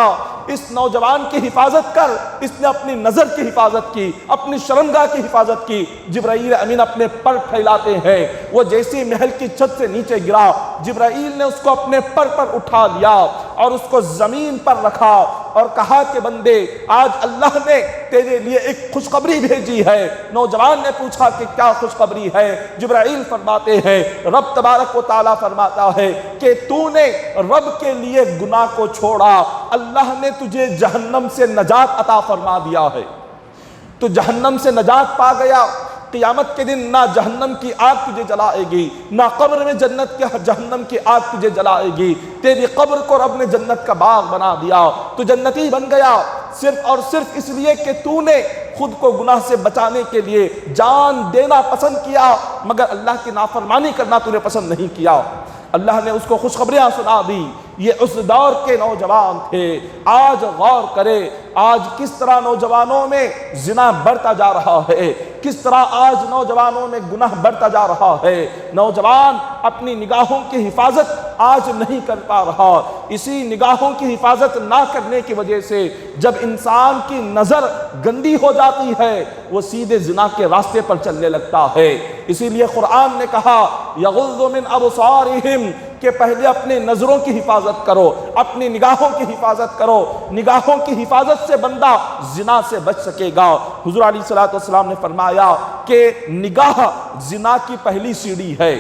اس نوجوان کی حفاظت کر۔ اس نے اپنی نظر کی حفاظت کی، اپنی شرمگاہ کی حفاظت کی۔ جبرائیل امین اپنے پر پھیلاتے ہیں، وہ جیسے محل کی چھت سے نیچے گرا، جبرائیل نے اس کو اپنے پر اٹھا لیا اور اس کو زمین پر رکھا اور کہا کہ بندے آج اللہ نے تیرے لیے ایک خوشخبری بھیجی ہے۔ نوجوان نے پوچھا کہ کیا خوشخبری ہے؟ جبرائیل فرماتے ہیں، رب تبارک و تعالیٰ فرماتا ہے کہ تو نے رب کے لیے گناہ کو چھوڑا، اللہ نے تجھے جہنم سے نجات عطا فرما دیا ہے، تو جہنم سے نجات پا گیا۔ قیامت کے دن نہ جہنم کی آگ تجھے جلائے گی، نہ قبر میں جہنم کی آگ تجھے جلائے گی، تیری قبر کو رب نے جنت کا باغ بنا دیا، تو جنتی بن گیا، صرف اور صرف اس لیے کہ تو نے خود کو گناہ سے بچانے کے لیے جان دینا پسند کیا مگر اللہ کی نافرمانی کرنا تو نے پسند نہیں کیا۔ اللہ نے اس کو خوشخبریاں سنا دی۔ یہ اس دور کے نوجوان تھے۔ آج غور کرے، آج کس طرح نوجوانوں میں زنا بڑھتا جا رہا ہے، کس طرح آج نوجوانوں میں گناہ بڑھتا جا رہا ہے۔ نوجوان اپنی نگاہوں کی حفاظت آج نہیں کر پا رہا، اسی نگاہوں کی حفاظت نہ کرنے کی وجہ سے جب انسان کی نظر گندی ہو جاتی ہے وہ سیدھے زنا کے راستے پر چلنے لگتا ہے۔ اسی لیے قرآن نے کہا یغض من ابصارہم کہ پہلے اپنے نظروں کی حفاظت کرو، اپنی نگاہوں کی حفاظت کرو، نگاہوں کی حفاظت سے بندہ زنا سے بچ سکے گا۔ حضور علیہ الصلوۃ والسلام نے فرمایا کہ نگاہ زنا کی پہلی سیڑھی ہے،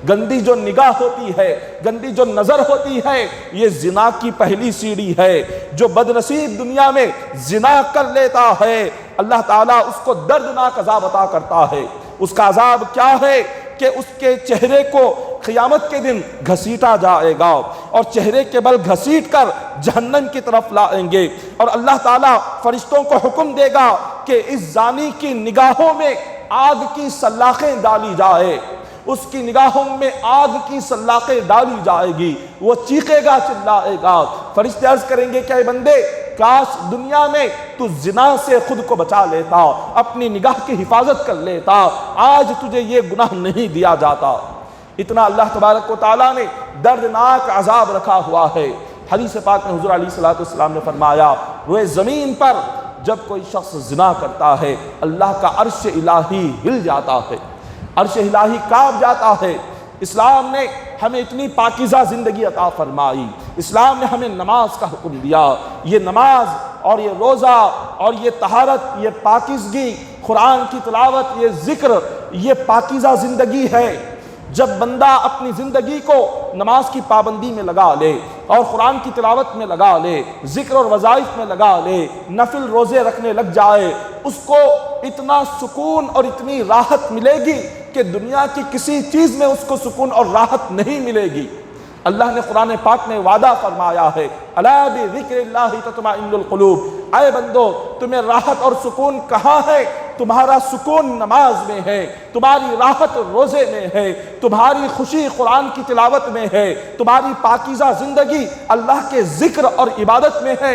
گندی جو نگاہ ہوتی ہے، گندی جو نظر ہوتی ہے، یہ زنا کی پہلی سیڑھی ہے۔ جو بدنصیب دنیا میں زنا کر لیتا ہے اللہ تعالیٰ اس کو دردناک عذاب عطا کرتا ہے۔ اس کا عذاب کیا ہے کہ اس کے چہرے کو قیامت کے دن گھسیٹا جائے گا اور چہرے کے بل گھسیٹ کر جہنم کی طرف لائیں گے، اور اللہ تعالیٰ فرشتوں کو حکم دے گا کہ اس زانی کی نگاہوں میں آگ کی سلاخیں ڈالی جائے، اس کی نگاہوں میں آگ کی سلاخیں ڈالی جائے گی، وہ چیخے گا، چلائے گا۔ فرشتے عرض کریں گے کہ اے بندے کاش دنیا میں تو زنا سے خود کو بچا لیتا، اپنی نگاہ کی حفاظت کر لیتا، آج تجھے یہ گناہ نہیں دیا جاتا۔ اتنا اللہ تبارک و تعالیٰ نے دردناک عذاب رکھا ہوا ہے۔ حدیث پاک میں حضور علیہ الصلوۃ والسلام نے فرمایا روئے زمین پر جب کوئی شخص زنا کرتا ہے اللہ کا عرش الہی ہل جاتا ہے، عرش الہی کانپ جاتا ہے۔ اسلام نے ہمیں اتنی پاکیزہ زندگی عطا فرمائی، اسلام نے ہمیں نماز کا حکم دیا۔ یہ نماز اور یہ روزہ اور یہ طہارت، یہ پاکیزگی، قرآن کی تلاوت، یہ ذکر، یہ پاکیزہ زندگی ہے۔ جب بندہ اپنی زندگی کو نماز کی پابندی میں لگا لے اور قرآن کی تلاوت میں لگا لے، ذکر اور وظائف میں لگا لے، نفل روزے رکھنے لگ جائے، اس کو اتنا سکون اور اتنی راحت ملے گی کہ دنیا کی کسی چیز میں اس کو سکون اور راحت نہیں ملے گی۔ اللہ نے قرآن پاک میں وعدہ فرمایا ہے الا بذکر اللہ تطمئن القلوب، اے بندو تمہیں راحت اور سکون کہاں ہے؟ تمہارا سکون نماز میں ہے، تمہاری راحت روزے میں ہے، تمہاری خوشی قرآن کی تلاوت میں ہے، تمہاری پاکیزہ زندگی اللہ کے ذکر اور عبادت میں ہے۔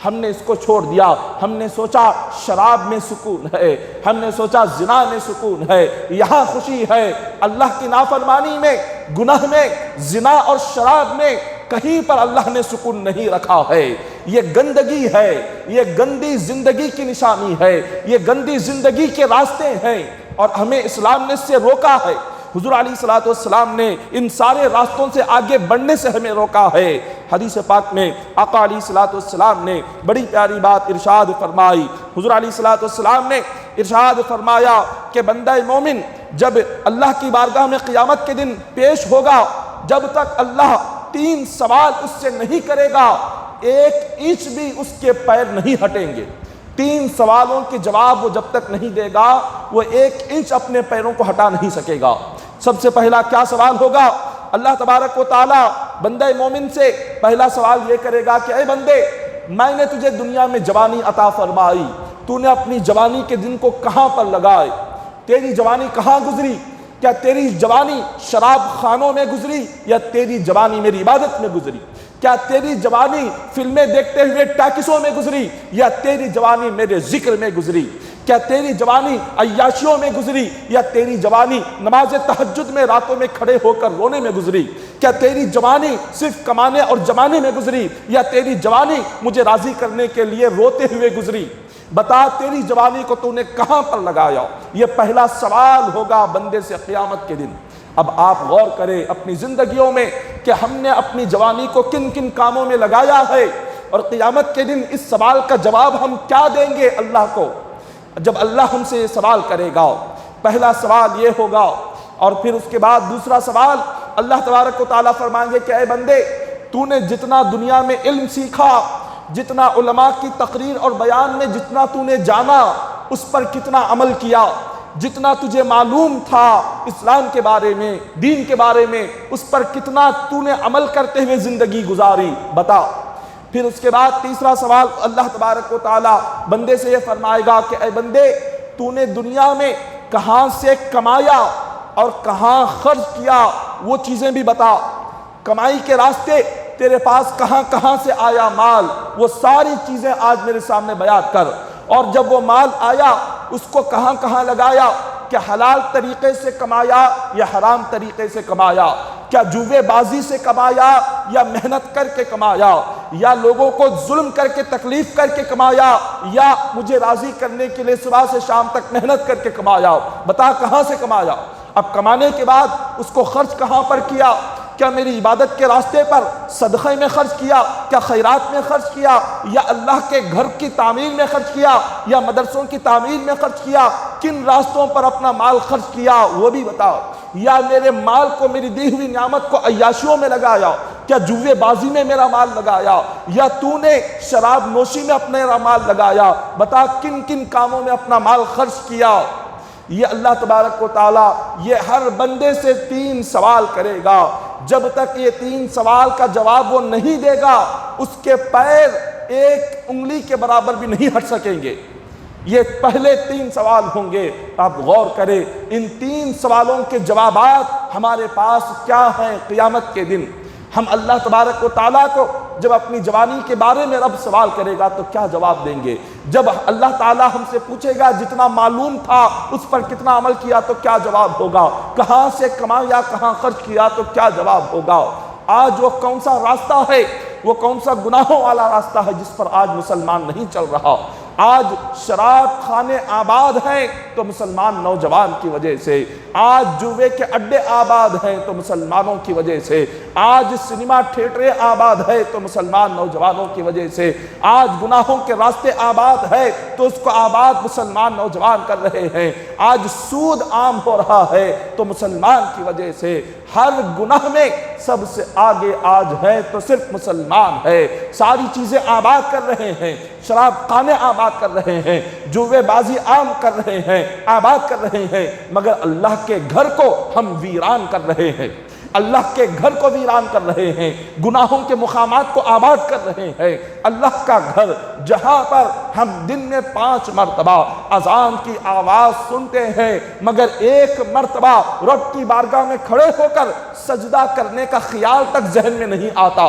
ہم نے اس کو چھوڑ دیا۔ ہم نے سوچا شراب میں سکون ہے، ہم نے سوچا زنا میں سکون ہے، یہاں خوشی ہے۔ اللہ کی نافرمانی میں، گناہ میں، زنا اور شراب میں کہیں پر اللہ نے سکون نہیں رکھا ہے۔ یہ گندگی ہے، یہ گندی زندگی کی نشانی ہے، یہ گندی زندگی کے راستے ہیں، اور ہمیں اسلام نے اس سے روکا ہے۔ حضور علیہ الصلوۃ والسلام نے ان سارے راستوں سے آگے بڑھنے سے ہمیں روکا ہے۔ حدیث پاک میں آقا علیہ الصلوۃ والسلام نے بڑی پیاری بات ارشاد فرمائی۔ حضور علیہ الصلوۃ والسلام نے ارشاد فرمایا کہ بندہ مومن جب اللہ کی بارگاہ میں قیامت کے دن پیش ہوگا، جب تک اللہ 3 سوال اس سے نہیں کرے گا، 1 انچ بھی اس کے پیر نہیں ہٹیں گے۔ 3 سوالوں کے جواب وہ جب تک نہیں دے گا، وہ 1 انچ اپنے پیروں کو ہٹا نہیں سکے گا۔ سب سے پہلا کیا سوال ہوگا؟ اللہ تبارک و تعالی بندہ مومن سے پہلا سوال یہ کرے گا کہ اے بندے، میں نے تجھے دنیا میں جوانی عطا فرمائی، تو نے اپنی جوانی کے دن کو کہاں پر لگائے؟ تیری جوانی کہاں گزری؟ کیا تیری جوانی شراب خانوں میں گزری، یا تیری جوانی میری عبادت میں گزری؟ کیا تیری جوانی فلمیں دیکھتے ہوئے ٹاکسوں میں گزری، یا تیری جوانی میرے ذکر میں گزری؟ کیا تیری جوانی عیاشیوں میں گزری، یا تیری جوانی نماز تہجد میں راتوں میں کھڑے ہو کر رونے میں گزری؟ کیا تیری جوانی صرف کمانے اور جمانے میں گزری، یا تیری جوانی مجھے راضی کرنے کے لیے روتے ہوئے گزری؟ بتا تیری جوانی کو تو نے کہاں پر لگایا؟ یہ پہلا سوال ہوگا بندے سے قیامت کے دن۔ اب آپ غور کریں اپنی زندگیوں میں کہ ہم نے اپنی جوانی کو کن کن کاموں میں لگایا ہے، اور قیامت کے دن اس سوال کا جواب ہم کیا دیں گے اللہ کو جب اللہ ہم سے یہ سوال کرے گا؟ پہلا سوال یہ ہوگا، اور پھر اس کے بعد دوسرا سوال اللہ تبارک و تعالیٰ فرمائیں گے کہ اے بندے، تو نے جتنا دنیا میں علم سیکھا، جتنا علماء کی تقریر اور بیان میں جتنا تو نے جانا، اس پر کتنا عمل کیا؟ جتنا تجھے معلوم تھا اسلام کے بارے میں، دین کے بارے میں، اس پر کتنا تو نے عمل کرتے ہوئے زندگی گزاری؟ بتا۔ پھر اس کے بعد تیسرا سوال اللہ تبارک و تعالیٰ بندے سے یہ فرمائے گا کہ اے بندے، تو نے دنیا میں کہاں سے کمایا اور کہاں خرچ کیا، وہ چیزیں بھی بتا۔ کمائی کے راستے تیرے پاس کہاں کہاں سے آیا مال، وہ ساری چیزیں آج میرے سامنے بیان کر۔ اور جب وہ مال آیا، اس کو کہاں کہاں لگایا؟ کیا حلال طریقے سے کمایا یا حرام طریقے سے کمایا؟ کیا جوے بازی سے کمایا یا محنت کر کے کمایا؟ یا لوگوں کو ظلم کر کے تکلیف کر کے کمایا، یا مجھے راضی کرنے کے لیے صبح سے شام تک محنت کر کے کمایا؟ بتا کہاں سے کمایا؟ اب کمانے کے بعد اس کو خرچ کہاں پر کیا؟ کیا میری عبادت کے راستے پر صدقے میں خرچ کیا؟ کیا خیرات میں خرچ کیا؟ یا اللہ کے گھر کی تعمیر میں خرچ کیا؟ یا مدرسوں کی تعمیر میں خرچ کیا؟ کن راستوں پر اپنا مال خرچ کیا وہ بھی بتا۔ یا میرے مال کو، میری دی ہوئی نعمت کو عیاشیوں میں لگایا؟ کیا جوے بازی میں میرا مال لگایا؟ یا تو نے شراب نوشی میں اپنا مال لگایا؟ بتا کن کن کاموں میں اپنا مال خرچ کیا؟ یہ اللہ تبارک و تعالیٰ یہ ہر بندے سے 3 سوال کرے گا۔ جب تک یہ 3 سوال کا جواب وہ نہیں دے گا، اس کے پیر 1 انگلی کے برابر بھی نہیں ہٹ سکیں گے۔ یہ پہلے 3 سوال ہوں گے۔ آپ غور کریں ان 3 سوالوں کے جوابات ہمارے پاس کیا ہیں قیامت کے دن۔ ہم اللہ تبارک و تعالیٰ کو جب اپنی جوانی کے بارے میں رب سوال کرے گا تو کیا جواب دیں گے؟ جب اللہ تعالیٰ ہم سے پوچھے گا جتنا معلوم تھا اس پر کتنا عمل کیا تو کیا جواب ہوگا؟ کہاں سے کمایا، کہاں خرچ کیا تو کیا جواب ہوگا؟ آج وہ کون سا راستہ ہے، وہ کون سا گناہوں والا راستہ ہے جس پر آج مسلمان نہیں چل رہا؟ آج شراب خانے آباد ہیں تو مسلمان نوجوان کی وجہ سے، آج جوے کے اڈے آباد ہیں تو مسلمانوں کی وجہ سے، آج سنیما تھیٹریں آباد ہے تو مسلمان نوجوانوں کی وجہ سے، آج گناہوں کے راستے آباد ہے تو اس کو آباد مسلمان نوجوان کر رہے ہیں، آج سود عام ہو رہا ہے تو مسلمان کی وجہ سے۔ ہر گناہ میں سب سے آگے آج ہے تو صرف مسلمان ہے۔ ساری چیزیں آباد کر رہے ہیں، شراب خانے آباد کر رہے ہیں، جوے بازی عام کر رہے ہیں، آباد کر رہے ہیں، مگر اللہ کے گھر کو ہم ویران کر رہے ہیں، اللہ کے گھر کو ویران کر رہے ہیں، گناہوں کے مقامات کو آباد کر رہے ہیں۔ اللہ کا گھر جہاں پر ہم دن میں 5 مرتبہ اذان کی آواز سنتے ہیں مگر 1 مرتبہ رب کی بارگاہ میں کھڑے ہو کر سجدہ کرنے کا خیال تک ذہن میں نہیں آتا،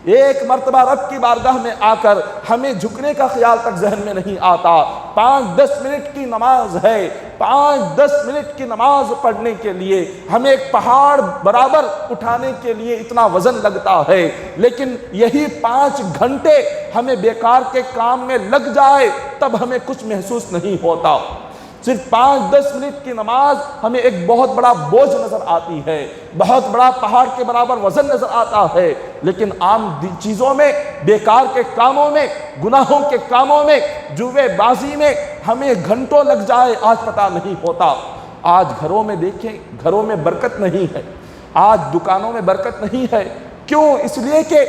ایک مرتبہ رب کی بارگاہ میں آ کر ہمیں جھکنے کا خیال تک ذہن میں نہیں آتا۔ 5-10 منٹ کی نماز ہے، 5-10 منٹ کی نماز پڑھنے کے لیے ہمیں ایک پہاڑ برابر اٹھانے کے لیے اتنا وزن لگتا ہے، لیکن یہی 5 گھنٹے ہمیں بیکار کے کام میں لگ جائے تب ہمیں کچھ محسوس نہیں ہوتا۔ صرف 5-10 منٹ کی نماز ہمیں ایک بہت بڑا بوجھ نظر آتی ہے، بہت بڑا پہاڑ کے برابر وزن نظر آتا ہے، لیکن عام چیزوں میں، بیکار کے کاموں میں، گناہوں کے کاموں میں، جوے بازی میں ہمیں گھنٹوں لگ جائے آج پتہ نہیں ہوتا۔ آج گھروں میں دیکھیں، گھروں میں برکت نہیں ہے، آج دکانوں میں برکت نہیں ہے۔ کیوں؟ اس لیے کہ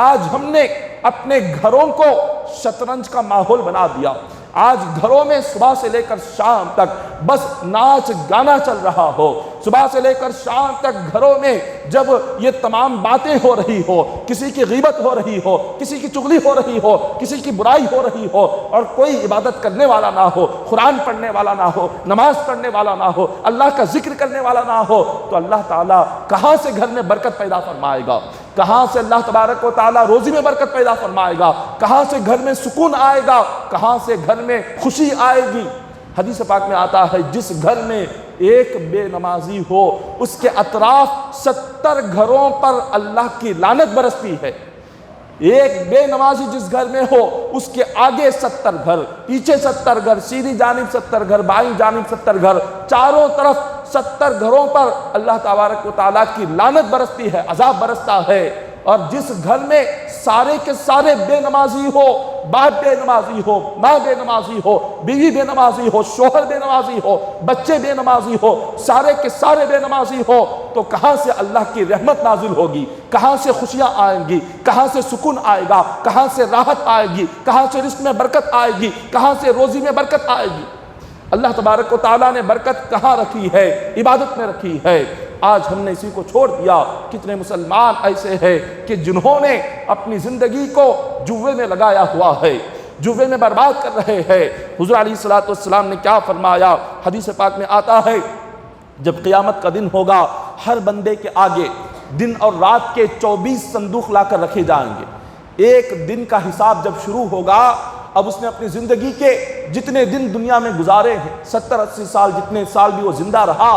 آج ہم نے اپنے گھروں کو شطرنج کا ماحول بنا دیا۔ آج گھروں میں صبح سے لے کر شام تک بس ناچ گانا چل رہا ہو، صبح سے لے کر شام تک گھروں میں جب یہ تمام باتیں ہو رہی ہو، کسی کی غیبت ہو رہی ہو، کسی کی چغلی ہو رہی ہو، کسی کی برائی ہو رہی ہو، اور کوئی عبادت کرنے والا نہ ہو، قرآن پڑھنے والا نہ ہو، نماز پڑھنے والا نہ ہو، اللہ کا ذکر کرنے والا نہ ہو، تو اللہ تعالیٰ کہاں سے گھر میں برکت پیدا فرمائے گا؟ کہاں سے اللہ تبارک و تعالیٰ روزی میں برکت پیدا فرمائے گا؟ کہاں سے گھر میں سکون آئے گا؟ کہاں سے گھر میں خوشی آئے گی؟ حدیث پاک میں آتا ہے جس گھر میں ایک بے نمازی ہو اس کے اطراف 70 گھروں پر اللہ کی لعنت برستی ہے۔ ایک بے نمازی جس گھر میں ہو اس کے آگے 70 گھر، پیچھے 70 گھر، سیدھی جانب 70 گھر، بائیں جانب 70 گھر، چاروں طرف 70 گھروں پر اللہ تبارک و تعالیٰ کی لعنت برستی ہے، عذاب برستا ہے۔ اور جس گھر میں سارے کے سارے بے نمازی ہو، باپ بے نمازی ہو، ماں بے نمازی ہو، بیوی بے نمازی ہو، شوہر بے نمازی ہو، بچے بے نمازی ہو، سارے کے سارے بے نمازی ہو، تو کہاں سے اللہ کی رحمت نازل ہوگی؟ کہاں سے خوشیاں آئیں گی؟ کہاں سے سکون آئے گا؟ کہاں سے راحت آئے گی؟ کہاں سے رزق میں برکت آئے گی؟ کہاں سے روزی میں برکت آئے گی؟ اللہ تبارک و تعالیٰ نے برکت کہاں رکھی ہے؟ عبادت میں رکھی ہے۔ آج ہم نے اسی کو چھوڑ دیا۔ کتنے مسلمان ایسے ہیں کہ جنہوں نے اپنی زندگی کو جوے میں لگایا ہوا ہے، جوے میں برباد کر رہے ہیں۔ حضور علیہ السلام نے کیا فرمایا؟ حدیث پاک میں آتا ہے جب قیامت کا دن ہوگا ہر بندے کے آگے دن اور رات کے 24 صندوق لا کر رکھے جائیں گے۔ ایک دن کا حساب جب شروع ہوگا، اب اس نے اپنی زندگی کے جتنے دن دنیا میں گزارے ہیں، 70-80 سال، جتنے سال بھی وہ زندہ رہا،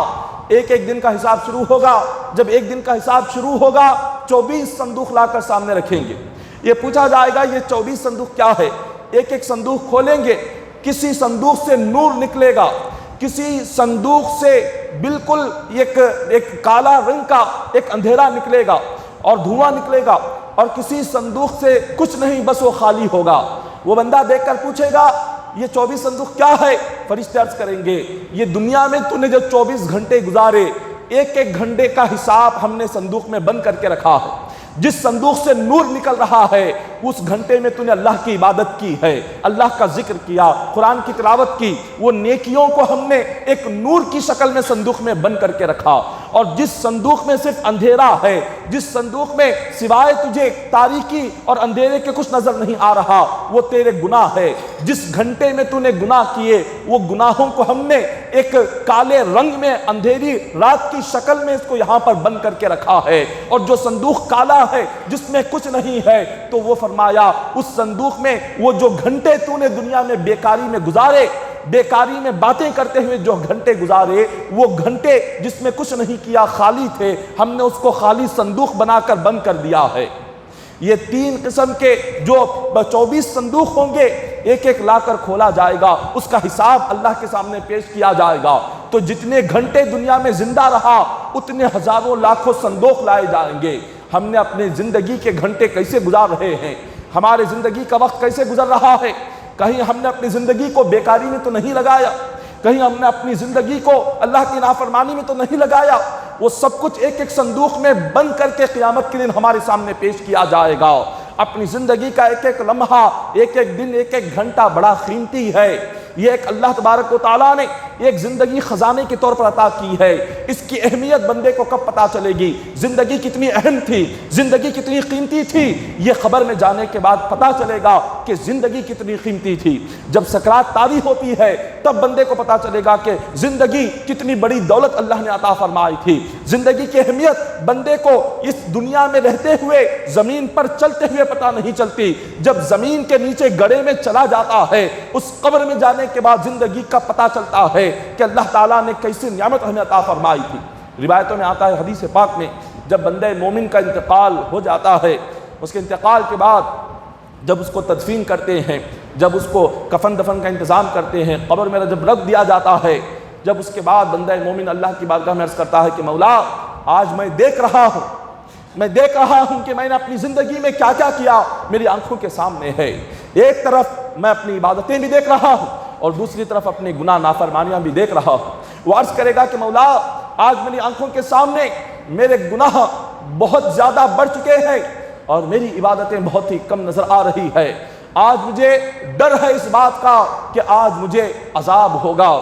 ایک ایک دن کا حساب شروع ہوگا۔ جب ایک دن کا حساب شروع ہوگا 24 صندوق لا کر سامنے رکھیں گے۔ یہ پوچھا جائے گا یہ 24 صندوق کیا ہے؟ ایک ایک صندوق کھولیں گے، کسی صندوق سے نور نکلے گا، کسی صندوق سے بالکل ایک کالا رنگ کا ایک اندھیرا نکلے گا اور دھواں نکلے گا، اور کسی صندوق سے کچھ نہیں، بس وہ خالی ہوگا۔ وہ بندہ دیکھ کر پوچھے گا یہ 24 صندوق کیا ہے؟ فرشتے عرض کریں گے یہ دنیا میں تو نے جو 24 گھنٹے گزارے، ایک ایک گھنٹے کا حساب ہم نے صندوق میں بند کر کے رکھا ہے۔ جس صندوق سے نور نکل رہا ہے اس گھنٹے میں تو نے اللہ کی عبادت کی ہے، اللہ کا ذکر کیا، قرآن کی تلاوت کی، وہ نیکیوں کو ہم نے ایک نور کی شکل میں صندوق میں بند کر کے رکھا۔ اور جس صندوق میں صرف اندھیرا ہے، جس صندوق میں سوائے تجھے تاریکی اور اندھیرے کے کچھ نظر نہیں آ رہا، وہ تیرے گناہ ہے۔ جس گھنٹے میں تو نے گناہ کیے وہ گناہوں کو ہم نے ایک کالے رنگ میں اندھیری رات کی شکل میں اس کو یہاں پر بند کر کے رکھا ہے۔ اور جو صندوق کالا ہے جس میں کچھ نہیں ہے، تو وہ فرمایا اس صندوق میں وہ جو گھنٹے تو نے دنیا میں بیکاری میں گزارے، بیکاری میں باتیں کرتے ہوئے جو گھنٹے گزارے، وہ گھنٹے جس میں کچھ نہیں کیا، خالی تھے، ہم نے اس کو خالی صندوق بنا کر بند کر دیا ہے۔ یہ 3 قسم کے جو 24 صندوق ہوں گے، ایک ایک لا کر کھولا جائے گا، اس کا حساب اللہ کے سامنے پیش کیا جائے گا۔ تو جتنے گھنٹے دنیا میں زندہ رہا اتنے ہزاروں لاکھوں صندوق لائے جائیں گے۔ ہم نے اپنے زندگی کے گھنٹے کیسے گزار رہے ہیں؟ ہمارے زندگی کا وقت کیسے گزر رہا ہے؟ کہیں ہم نے اپنی زندگی کو بیکاری میں تو نہیں لگایا، کہیں ہم نے اپنی زندگی کو اللہ کی نافرمانی میں تو نہیں لگایا۔ وہ سب کچھ ایک ایک صندوق میں بند کر کے قیامت کے دن ہمارے سامنے پیش کیا جائے گا۔ اپنی زندگی کا ایک ایک لمحہ، ایک ایک دن، ایک ایک گھنٹہ بڑا قیمتی ہے۔ یہ ایک اللہ تبارک و تعالیٰ نے ایک زندگی خزانے کے طور پر عطا کی ہے۔ اس کی اہمیت بندے کو کب پتہ چلے گی؟ زندگی کتنی اہم تھی، زندگی کتنی قیمتی تھی، یہ خبر میں جانے کے بعد پتہ چلے گا کہ زندگی کتنی قیمتی تھی۔ جب سکرات طاری ہوتی ہے تب بندے کو پتہ چلے گا کہ زندگی کتنی بڑی دولت اللہ نے عطا فرمائی تھی۔ زندگی کی اہمیت بندے کو اس دنیا میں رہتے ہوئے زمین پر چلتے ہوئے پتہ نہیں چلتی، جب زمین کے نیچے گڑھے میں چلا جاتا ہے اس قبر میں جانے کے بعد زندگی کا پتہ چلتا ہے کہ اللہ تعالیٰ نے کیسی نعمت ہمیں عطا فرمائی تھی۔ روایتوں میں آتا ہے، حدیث پاک میں، جب بندہ مومن کا انتقال ہو جاتا ہے، اس کے انتقال کے بعد جب اس کو تدفین کرتے ہیں، جب اس کو کفن دفن کا انتظام کرتے ہیں، قبر میں جب رکھ دیا جاتا ہے، جب اس کے بعد بندہ مومن اللہ کی بارگاہ میں عرض کرتا ہے کہ مولا آج میں دیکھ رہا ہوں کہ میں نے اپنی زندگی میں کیا کیا کیا، میری آنکھوں کے سامنے ہے۔ ایک طرف میں اپنی عبادتیں بھی دیکھ رہا ہوں اور دوسری طرف اپنے گناہ نافرمانیاں بھی دیکھ رہا ہوں۔ وہ عرض کرے گا کہ مولا آج میری آنکھوں کے سامنے میرے گناہ بہت زیادہ بڑھ چکے ہیں اور میری عبادتیں بہت ہی کم نظر آ رہی ہے۔ آج مجھے ڈر ہے اس بات کا کہ آج مجھے عذاب ہوگا،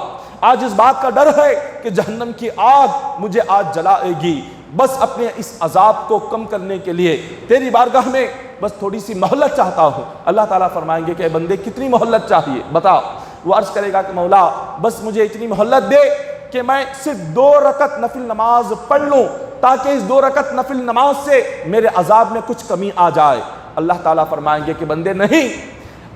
آج اس بات کا ڈر ہے کہ جہنم کی آگ مجھے آج جلائے گی۔ بس اپنے اس عذاب کو کم کرنے کے لیے تیری بارگاہ میں بس تھوڑی سی مہلت چاہتا ہوں۔ اللہ تعالیٰ فرمائیں گے کہ اے بندے کتنی مہلت چاہیے بتا؟ وہ عرض کرے گا کہ مولا بس مجھے اتنی مہلت دے کہ میں صرف 2 رکعت نفل نماز پڑھ لوں تاکہ اس 2 رکعت نفل نماز سے میرے عذاب میں کچھ کمی آ جائے۔ اللہ تعالیٰ فرمائیں گے کہ بندے نہیں،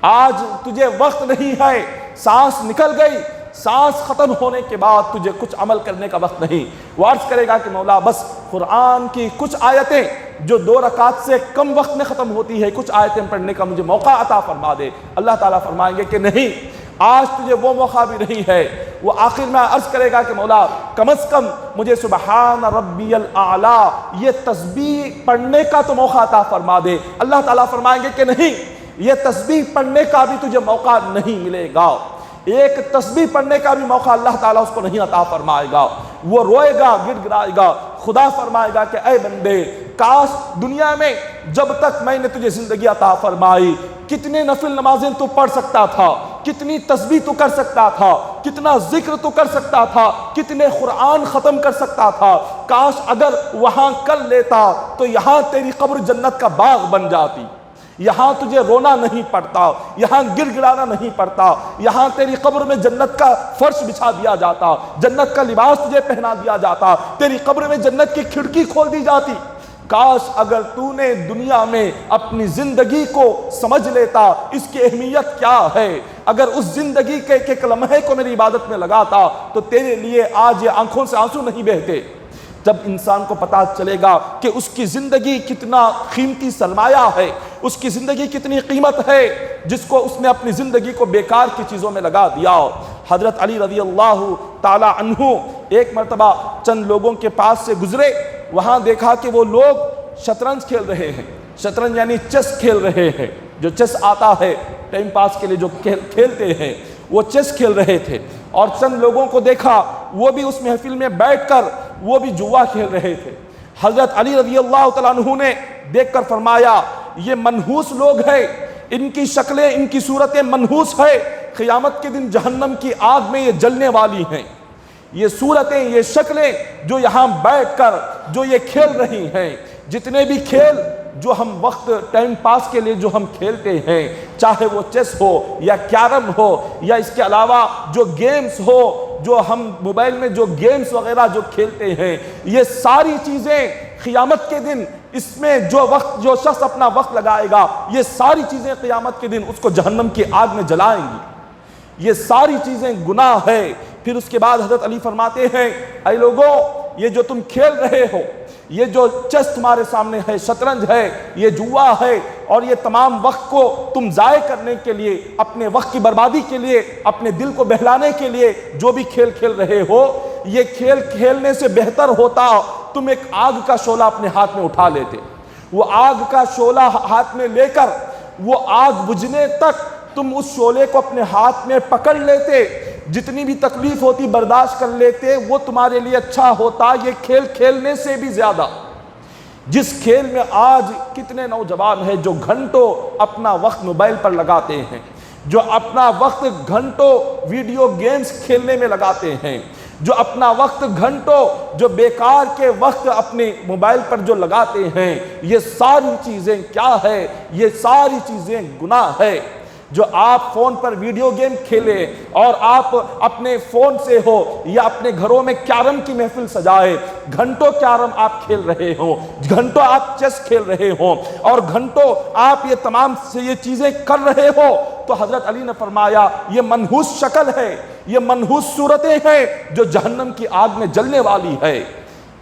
آج تجھے وقت نہیں ہے، سانس نکل گئی، سانس ختم ہونے کے بعد تجھے کچھ عمل کرنے کا وقت نہیں۔ وہ عرض کرے گا کہ مولا بس قرآن کی کچھ آیتیں جو 2 رکعت سے کم وقت میں ختم ہوتی ہے، کچھ آیتیں پڑھنے کا مجھے موقع عطا فرما دے۔ اللہ تعالیٰ فرمائیں گے کہ نہیں، آج تجھے وہ موقع بھی نہیں ہے۔ وہ آخر میں عرض کرے گا کہ مولا کم از کم مجھے سبحان ربی الاعلی یہ تسبیح پڑھنے کا تو موقع عطا فرما دے۔ اللہ تعالیٰ فرمائیں گے کہ نہیں، یہ تسبیح پڑھنے کا بھی تجھے موقع نہیں ملے گا، ایک تسبیح پڑھنے کا بھی موقع اللہ تعالیٰ اس کو نہیں عطا فرمائے گا۔ وہ روئے گا، گڑ گڑائے گا، خدا فرمائے گا کہ اے بندے کاش دنیا میں جب تک میں نے تجھے زندگی عطا فرمائی کتنے نفل نمازیں تو پڑھ سکتا تھا، کتنی تسبیح تو کر سکتا تھا، کتنا ذکر تو کر سکتا تھا، کتنے قرآن ختم کر سکتا تھا، کاش اگر وہاں کر لیتا تو یہاں تیری قبر جنت کا باغ بن جاتی، یہاں تجھے رونا نہیں پڑتا، یہاں گر گرانا نہیں پڑتا، یہاں تیری قبر میں جنت کا فرش بچھا دیا جاتا، جنت کا لباس تجھے پہنا دیا جاتا، تیری قبر میں جنت کی کھڑکی کھول دی جاتی۔ کاش اگر تو نے دنیا میں اپنی زندگی کو سمجھ لیتا اس کی اہمیت کیا ہے، اگر اس زندگی کے ایک لمحے کو میری عبادت میں لگاتا تو تیرے لیے آج یہ آنکھوں سے آنسو نہیں بہتے۔ جب انسان کو پتہ چلے گا کہ اس کی زندگی کتنا قیمتی سرمایہ ہے، اس کی زندگی کتنی قیمت ہے جس کو اس نے اپنی زندگی کو بیکار کی چیزوں میں لگا دیا۔ حضرت علی رضی اللہ تعالی عنہ ایک مرتبہ چند لوگوں کے پاس سے گزرے، وہاں دیکھا کہ وہ لوگ شطرنج کھیل رہے ہیں، شطرنج یعنی چیس کھیل رہے ہیں، جو چیس آتا ہے ٹائم پاس کے لیے جو کھیلتے ہیں وہ چیس کھیل رہے تھے، اور چند لوگوں کو دیکھا وہ بھی اس محفل میں بیٹھ کر وہ بھی جوا کھیل رہے تھے۔ حضرت علی رضی اللہ تعالیٰ عنہ نے دیکھ کر فرمایا یہ منحوس لوگ ہیں، ان کی شکلیں ان کی صورتیں منحوس ہے، قیامت کے دن جہنم کی آگ میں یہ جلنے والی ہیں۔ یہ صورتیں یہ شکلیں جو یہاں بیٹھ کر جو یہ کھیل رہی ہیں، جتنے بھی کھیل جو ہم وقت ٹائم پاس کے لیے جو ہم کھیلتے ہیں، چاہے وہ چیس ہو یا کیرم ہو یا اس کے علاوہ جو گیمز ہو، جو ہم موبائل میں جو گیمز وغیرہ جو کھیلتے ہیں، یہ ساری چیزیں قیامت کے دن اس میں جو شخص اپنا وقت لگائے گا یہ ساری چیزیں قیامت کے دن اس کو جہنم کی آگ میں جلائیں گی۔ یہ ساری چیزیں گناہ ہے۔ پھر اس کے بعد حضرت علی فرماتے ہیں اے لوگوں یہ جو تم کھیل رہے ہو، یہ جو چیس تمہارے سامنے ہے، شطرنج ہے، یہ جوا ہے، اور یہ تمام وقت کو تم ضائع کرنے کے لیے، اپنے وقت کی بربادی کے لیے، اپنے دل کو بہلانے کے لیے جو بھی کھیل کھیل رہے ہو، یہ کھیل کھیلنے سے بہتر ہوتا تم ایک آگ کا شعلہ اپنے ہاتھ میں اٹھا لیتے۔ وہ آگ کا شعلہ ہاتھ میں لے کر وہ آگ بجھنے تک تم اس شعلے کو اپنے ہاتھ میں پکڑ لیتے، جتنی بھی تکلیف ہوتی برداشت کر لیتے، وہ تمہارے لیے اچھا ہوتا یہ کھیل کھیلنے سے بھی زیادہ۔ جس کھیل میں آج کتنے نوجوان ہیں جو گھنٹوں اپنا وقت موبائل پر لگاتے ہیں، جو اپنا وقت گھنٹوں ویڈیو گیمز کھیلنے میں لگاتے ہیں، جو اپنا وقت گھنٹوں جو بیکار کے وقت اپنے موبائل پر جو لگاتے ہیں، یہ ساری چیزیں کیا ہے؟ یہ ساری چیزیں گناہ ہے۔ جو آپ فون پر ویڈیو گیم کھیلے اور آپ اپنے فون سے ہو یا اپنے گھروں میں کیرم کی محفل سجائے، گھنٹوں کیرم آپ کھیل رہے ہوں، گھنٹوں آپ چیس کھیل رہے ہوں اور گھنٹوں آپ یہ تمام یہ چیزیں کر رہے ہو، تو حضرت علی نے فرمایا یہ منحوس شکل ہے، یہ منحوس صورتیں ہیں جو جہنم کی آگ میں جلنے والی ہے۔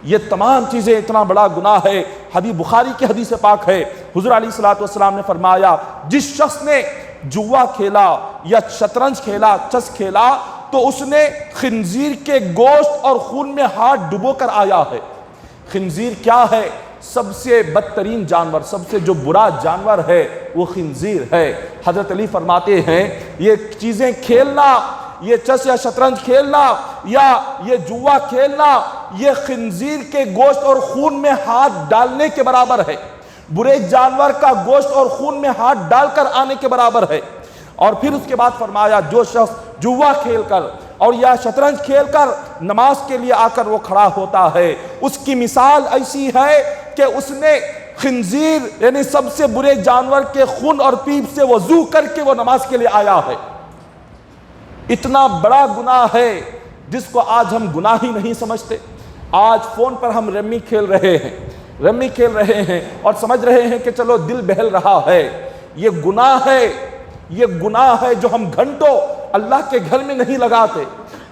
یہ تمام چیزیں اتنا بڑا گناہ ہے۔ حدیث بخاری کی حدیث پاک ہے، حضور علیہ الصلوۃ نے فرمایا جس شخص نے جوا کھیلا یا شطرنج کھیلا، چس کھیلا، تو اس نے خنزیر کے گوشت اور خون میں ہاتھ ڈبو کر آیا ہے۔ خنزیر کیا ہے؟ سب سے بدترین جانور، سب سے جو برا جانور ہے وہ خنزیر ہے۔ حضرت علی فرماتے ہیں یہ چیزیں کھیلنا، یہ چس یا شطرنج کھیلنا یا یہ جوا کھیلنا، یہ خنزیر کے گوشت اور خون میں ہاتھ ڈالنے کے برابر ہے، برے جانور کا گوشت اور خون میں ہاتھ ڈال کر آنے کے برابر ہے۔ اور پھر اس کے بعد فرمایا جو شخص جوا کھیل کر اور یا شطرنج کھیل کر نماز کے لیے آ کر وہ کھڑا ہوتا ہے، اس کی مثال ایسی ہے کہ اس نے خنزیر یعنی سب سے برے جانور کے خون اور پیپ سے وضو کر کے وہ نماز کے لیے آیا ہے۔ اتنا بڑا گناہ ہے جس کو آج ہم گناہ ہی نہیں سمجھتے۔ آج فون پر ہم رمی کھیل رہے ہیں اور سمجھ رہے ہیں کہ چلو دل بہل رہا ہے۔ یہ گناہ ہے، یہ گناہ ہے جو ہم گھنٹوں اللہ کے گھر میں نہیں لگاتے۔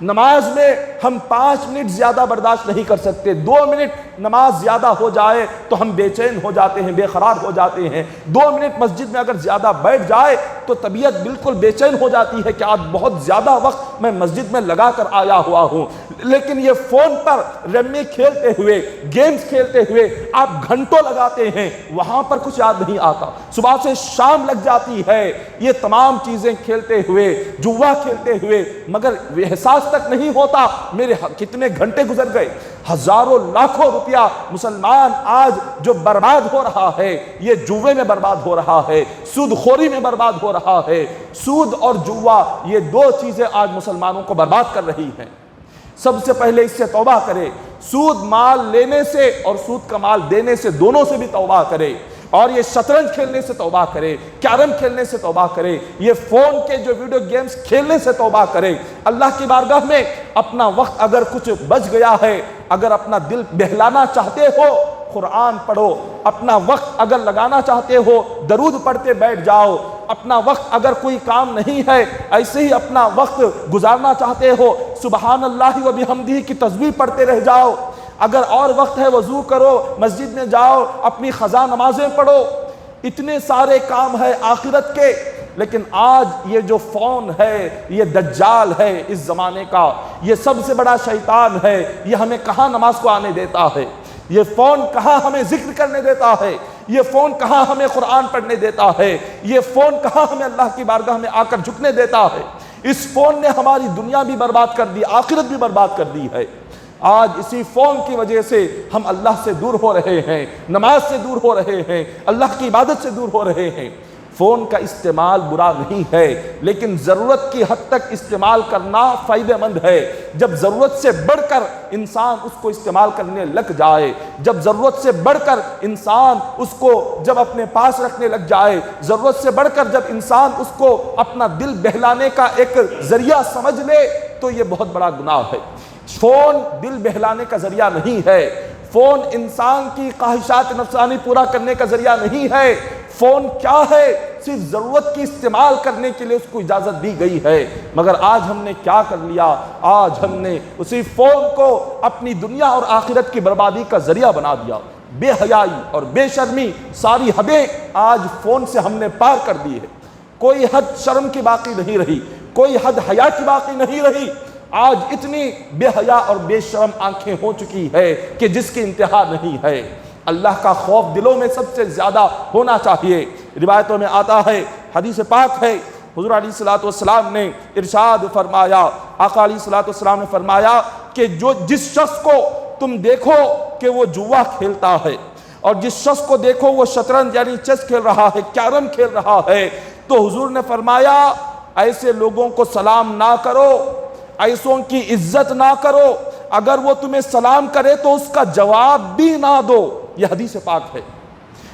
نماز میں ہم 5 منٹ زیادہ برداشت نہیں کر سکتے، 2 منٹ نماز زیادہ ہو جائے تو ہم بے چین ہو جاتے ہیں، بے قرار ہو جاتے ہیں۔ 2 منٹ مسجد میں اگر زیادہ بیٹھ جائے تو طبیعت بالکل بے چین ہو جاتی ہے کہ آج بہت زیادہ وقت میں مسجد میں لگا کر آیا ہوا ہوں۔ لیکن یہ فون پر رمی کھیلتے ہوئے، گیمز کھیلتے ہوئے آپ گھنٹوں لگاتے ہیں، وہاں پر کچھ یاد نہیں آتا، صبح سے شام لگ جاتی ہے یہ تمام چیزیں کھیلتے ہوئے، جوا کھیلتے ہوئے، مگر احساس تک نہیں ہوتا میرے کتنے گھنٹے گزر گئے۔ ہزاروں لاکھوں روپیہ مسلمان آج جو برباد ہو رہا ہے یہ جوے میں برباد ہو رہا ہے، سود خوری میں برباد ہو رہا ہے۔ سود اور جوا یہ 2 چیزیں آج مسلمانوں کو برباد کر رہی ہیں۔ سب سے پہلے اس سے توبہ کرے، سود مال لینے سے اور سود کا مال دینے سے دونوں سے بھی توبہ کرے، اور یہ شطرنج کھیلنے سے توبہ کرے، کیرم کھیلنے سے توبہ کرے، یہ فون کے جو ویڈیو گیمز کھیلنے سے توبہ کرے۔ اللہ کی بارگاہ میں اپنا وقت اگر کچھ بچ گیا ہے، اگر اپنا دل بہلانا چاہتے ہو قرآن پڑھو، اپنا وقت اگر لگانا چاہتے ہو درود پڑھتے بیٹھ جاؤ، اپنا وقت اگر کوئی کام نہیں ہے ایسے ہی اپنا وقت گزارنا چاہتے ہو سبحان اللہ و بحمدہ کی تسبیح پڑھتے رہ جاؤ، اگر اور وقت ہے وضو کرو، مسجد میں جاؤ، اپنی قضا نمازیں پڑھو۔ اتنے سارے کام ہے آخرت کے، لیکن آج یہ جو فون ہے یہ دجال ہے اس زمانے کا، یہ سب سے بڑا شیطان ہے۔ یہ ہمیں کہاں نماز کو آنے دیتا ہے، یہ فون کہاں ہمیں ذکر کرنے دیتا ہے، یہ فون کہاں ہمیں قرآن پڑھنے دیتا ہے، یہ فون کہاں ہمیں اللہ کی بارگاہ میں آ کر جھکنے دیتا ہے۔ اس فون نے ہماری دنیا بھی برباد کر دی، آخرت بھی برباد کر دی ہے۔ آج اسی فون کی وجہ سے ہم اللہ سے دور ہو رہے ہیں، نماز سے دور ہو رہے ہیں، اللہ کی عبادت سے دور ہو رہے ہیں۔ فون کا استعمال برا نہیں ہے، لیکن ضرورت کی حد تک استعمال کرنا فائدہ مند ہے۔ جب ضرورت سے بڑھ کر انسان اس کو استعمال کرنے لگ جائے، جب ضرورت سے بڑھ کر انسان اس کو جب اپنے پاس رکھنے لگ جائے، ضرورت سے بڑھ کر جب انسان اس کو اپنا دل بہلانے کا ایک ذریعہ سمجھ لے تو یہ بہت بڑا گناہ ہے۔ فون دل بہلانے کا ذریعہ نہیں ہے، فون انسان کی خواہشات نفسانی پورا کرنے کا ذریعہ نہیں ہے۔ فون کیا ہے؟ صرف ضرورت کی استعمال کرنے کے لیے اس کو اجازت دی گئی ہے، مگر آج ہم نے کیا کر لیا؟ آج ہم نے اسی فون کو اپنی دنیا اور آخرت کی بربادی کا ذریعہ بنا دیا۔ بے حیائی اور بے شرمی ساری حدیں آج فون سے ہم نے پار کر دی ہے۔ کوئی حد شرم کی باقی نہیں رہی، کوئی حد حیا کی باقی نہیں رہی۔ آج اتنی بے حیا اور بے شرم آنکھیں ہو چکی ہے کہ جس کی انتہا نہیں ہے۔ اللہ کا خوف دلوں میں سب سے زیادہ ہونا چاہیے۔ روایتوں میں آتا ہے، حدیث پاک ہے، حضور علیہ الصلوۃ نے ارشاد فرمایا، آقا علیہ الصلوۃ نے فرمایا کہ جس شخص کو تم دیکھو کہ وہ جوا کھیلتا ہے اور جس شخص کو دیکھو وہ شطرنج یعنی چیس کھیل رہا ہے، کیرم کھیل رہا ہے، تو حضور نے فرمایا ایسے لوگوں کو سلام نہ کرو، ایسوں کی عزت نہ کرو، اگر وہ تمہیں سلام کرے تو اس کا جواب بھی نہ دو۔ یہ حدیث پاک ہے۔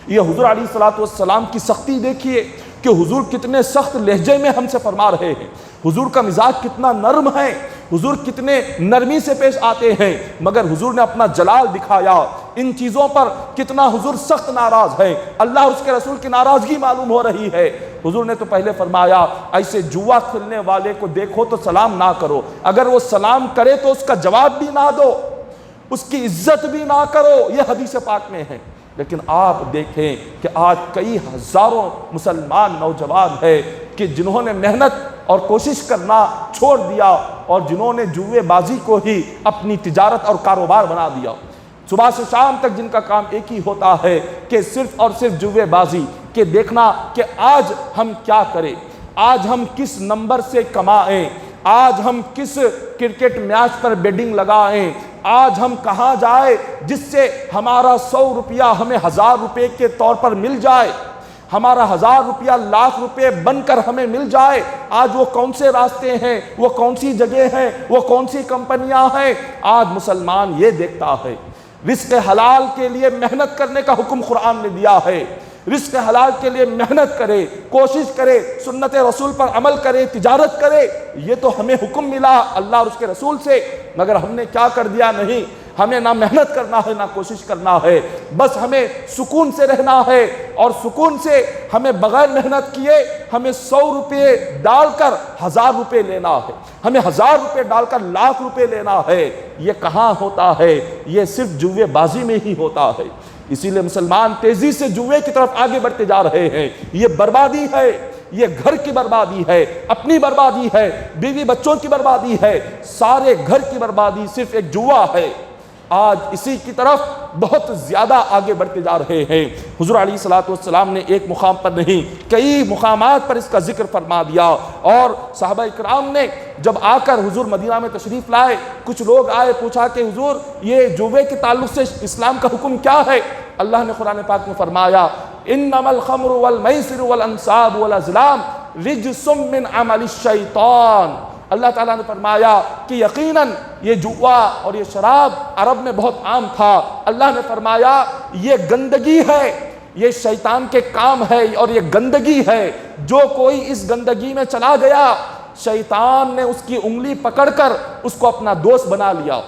یہ حضور علیہ الصلوۃ کی سختی دیکھیے، کہ حضور کتنے سخت لہجے میں ہم سے فرما رہے ہیں، حضور کا مزاج کتنا نرم ہے، حضور کتنے نرمی سے پیش آتے ہیں، مگر حضور نے اپنا جلال دکھایا۔ ان چیزوں پر کتنا حضور سخت ناراض ہے، اللہ اور اس کے رسول کی ناراضگی معلوم ہو رہی ہے۔ حضور نے تو پہلے فرمایا ایسے جوا کھیلنے والے کو دیکھو تو سلام نہ کرو، اگر وہ سلام کرے تو اس کا جواب بھی نہ دو، اس کی عزت بھی نہ کرو، یہ حدیث پاک میں ہے۔ لیکن آپ دیکھیں کہ آج کئی ہزاروں مسلمان نوجوان ہیں کہ جنہوں نے محنت اور کوشش کرنا چھوڑ دیا اور جنہوں نے جوئے بازی کو ہی اپنی تجارت اور کاروبار بنا دیا۔ صبح سے شام تک جن کا کام ایک ہی ہوتا ہے کہ صرف اور صرف جوئے بازی، کہ دیکھنا کہ آج ہم کیا کریں، آج ہم کس نمبر سے کمائیں، آج ہم کس کرکٹ میچ پر بیڈنگ لگائیں، آج ہم کہاں جائیں جس سے ہمارا 100 روپیہ ہمیں 1000 روپے کے طور پر مل جائے، ہمارا 1000 روپیہ لاکھ روپے بن کر ہمیں مل جائے۔ آج وہ کون سے راستے ہیں، وہ کون سی جگہ ہیں، وہ کون سی کمپنیاں ہیں، آج مسلمان یہ دیکھتا ہے۔ رزق حلال کے لیے محنت کرنے کا حکم قرآن نے دیا ہے، رزق حلال کے لیے محنت کرے، کوشش کرے، سنت رسول پر عمل کرے، تجارت کرے، یہ تو ہمیں حکم ملا اللہ اور اس کے رسول سے، مگر ہم نے کیا کر دیا؟ نہیں، ہمیں نہ محنت کرنا ہے نہ کوشش کرنا ہے، بس ہمیں سکون سے رہنا ہے، اور سکون سے ہمیں بغیر محنت کیے ہمیں 100 روپے ڈال کر 1000 روپے لینا ہے، ہمیں 1000 روپے ڈال کر لاکھ روپے لینا ہے۔ یہ کہاں ہوتا ہے؟ یہ صرف جوئے بازی میں ہی ہوتا ہے۔ اسی لیے مسلمان تیزی سے جوئے کی طرف آگے بڑھتے جا رہے ہیں۔ یہ بربادی ہے، یہ گھر کی بربادی ہے، اپنی بربادی ہے، بیوی بچوں کی بربادی ہے، سارے گھر کی بربادی صرف ایک جوا ہے۔ آج اسی کی طرف بہت زیادہ آگے بڑھتے جا رہے ہیں۔ حضور علیہ الصلوۃ والسلام نے ایک مقام پر نہیں کئی مقامات پر اس کا ذکر فرما دیا، اور صحابہ کرام نے جب آ کر حضور مدینہ میں تشریف لائے، کچھ لوگ آئے، پوچھا کہ حضور یہ جوے کے تعلق سے اسلام کا حکم کیا ہے؟ اللہ نے قرآن پاک میں فرمایا انما الخمر والمیسر والانصاب والازلام رجس من عمل الشیطان۔ اللہ تعالیٰ نے فرمایا کہ یقیناً یہ جوا اور یہ شراب عرب میں بہت عام تھا۔ اللہ نے فرمایا یہ گندگی ہے، یہ شیطان کے کام ہے، اور یہ گندگی ہے، جو کوئی اس گندگی میں چلا گیا شیطان نے اس کی انگلی پکڑ کر اس کو اپنا دوست بنا لیا،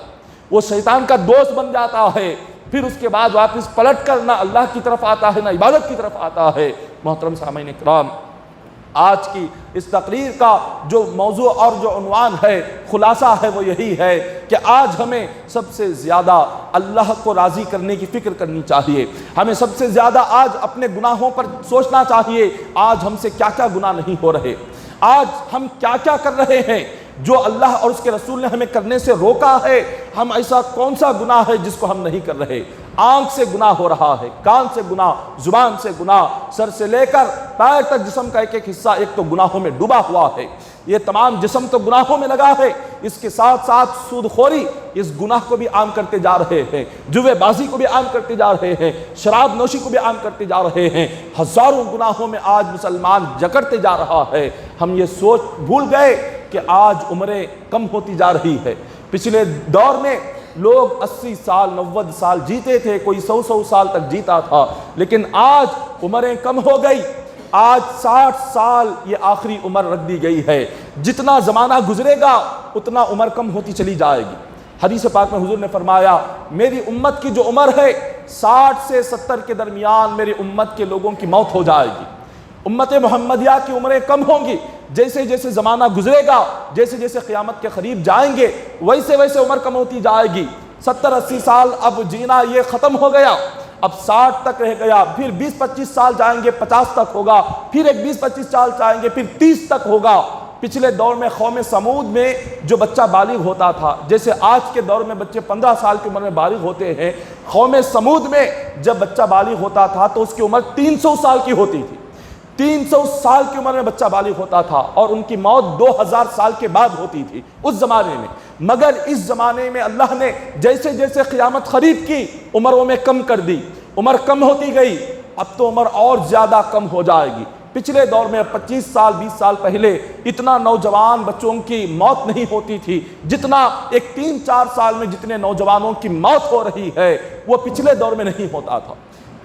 وہ شیطان کا دوست بن جاتا ہے، پھر اس کے بعد واپس پلٹ کر نہ اللہ کی طرف آتا ہے نہ عبادت کی طرف آتا ہے۔ محترم سامعین اکرام، آج کی اس تقریر کا جو موضوع اور جو عنوان ہے، خلاصہ ہے، وہ یہی ہے کہ آج ہمیں سب سے زیادہ اللہ کو راضی کرنے کی فکر کرنی چاہیے۔ ہمیں سب سے زیادہ آج اپنے گناہوں پر سوچنا چاہیے، آج ہم سے کیا کیا گناہ نہیں ہو رہے، آج ہم کیا کیا کر رہے ہیں جو اللہ اور اس کے رسول نے ہمیں کرنے سے روکا ہے۔ ہم ایسا کون سا گناہ ہے جس کو ہم نہیں کر رہے؟ آنکھ سے گناہ ہو رہا ہے، کان سے گناہ، زبان سے گناہ، سر سے لے کر پیر تک جسم کا ایک ایک حصہ ایک تو گناہوں میں ڈوبا ہوا ہے۔ یہ تمام جسم تو گناہوں میں لگا ہے، اس کے ساتھ ساتھ سود خوری اس گناہ کو بھی عام کرتے جا رہے ہیں، جوے بازی کو بھی عام کرتے جا رہے ہیں، شراب نوشی کو بھی عام کرتے جا رہے ہیں۔ ہزاروں گناہوں میں آج مسلمان جکڑتے جا رہا ہے۔ ہم یہ سوچ بھول گئے کہ آج عمریں کم ہوتی جا رہی ہے۔ پچھلے دور میں لوگ 80 سال 90 سال جیتے تھے، کوئی 100 سال تک جیتا تھا، لیکن آج عمریں کم ہو گئی، آج 60 سال یہ آخری عمر رکھ دی گئی ہے۔ جتنا زمانہ گزرے گا اتنا عمر کم ہوتی چلی جائے گی۔ حدیث پاک میں حضور نے فرمایا میری امت کی جو عمر ہے 60 سے 70 کے درمیان میری امت کے لوگوں کی موت ہو جائے گی۔ امت محمدیہ کی عمریں کم ہوں گی، جیسے جیسے زمانہ گزرے گا، جیسے جیسے قیامت کے قریب جائیں گے، ویسے ویسے عمر کم ہوتی جائے گی۔ 70-80 سال اب جینا یہ ختم ہو گیا، اب 60 تک رہ گیا، پھر 20-25 سال جائیں گے 50 تک ہوگا، پھر ایک 20-25 سال جائیں گے پھر 30 تک ہوگا۔ پچھلے دور میں قوم سمود میں جو بچہ بالغ ہوتا تھا، جیسے آج کے دور میں بچے 15 سال کی عمر میں بالغ ہوتے ہیں، قوم سمود میں جب بچہ بالغ ہوتا تھا تو اس کی عمر 300 سال کی ہوتی تھی۔ 300 سال کی عمر میں بچہ بالغ ہوتا تھا، اور ان کی موت 2000 سال کے بعد ہوتی تھی اس زمانے میں۔ مگر اس زمانے میں اللہ نے جیسے جیسے قیامت قریب کی عمروں میں کم کر دی، عمر کم ہوتی گئی، اب تو عمر اور زیادہ کم ہو جائے گی۔ پچھلے دور میں 25 سال 20 سال پہلے اتنا نوجوان بچوں کی موت نہیں ہوتی تھی جتنا ایک 3-4 سال میں جتنے نوجوانوں کی موت ہو رہی ہے وہ پچھلے دور میں نہیں ہوتا تھا۔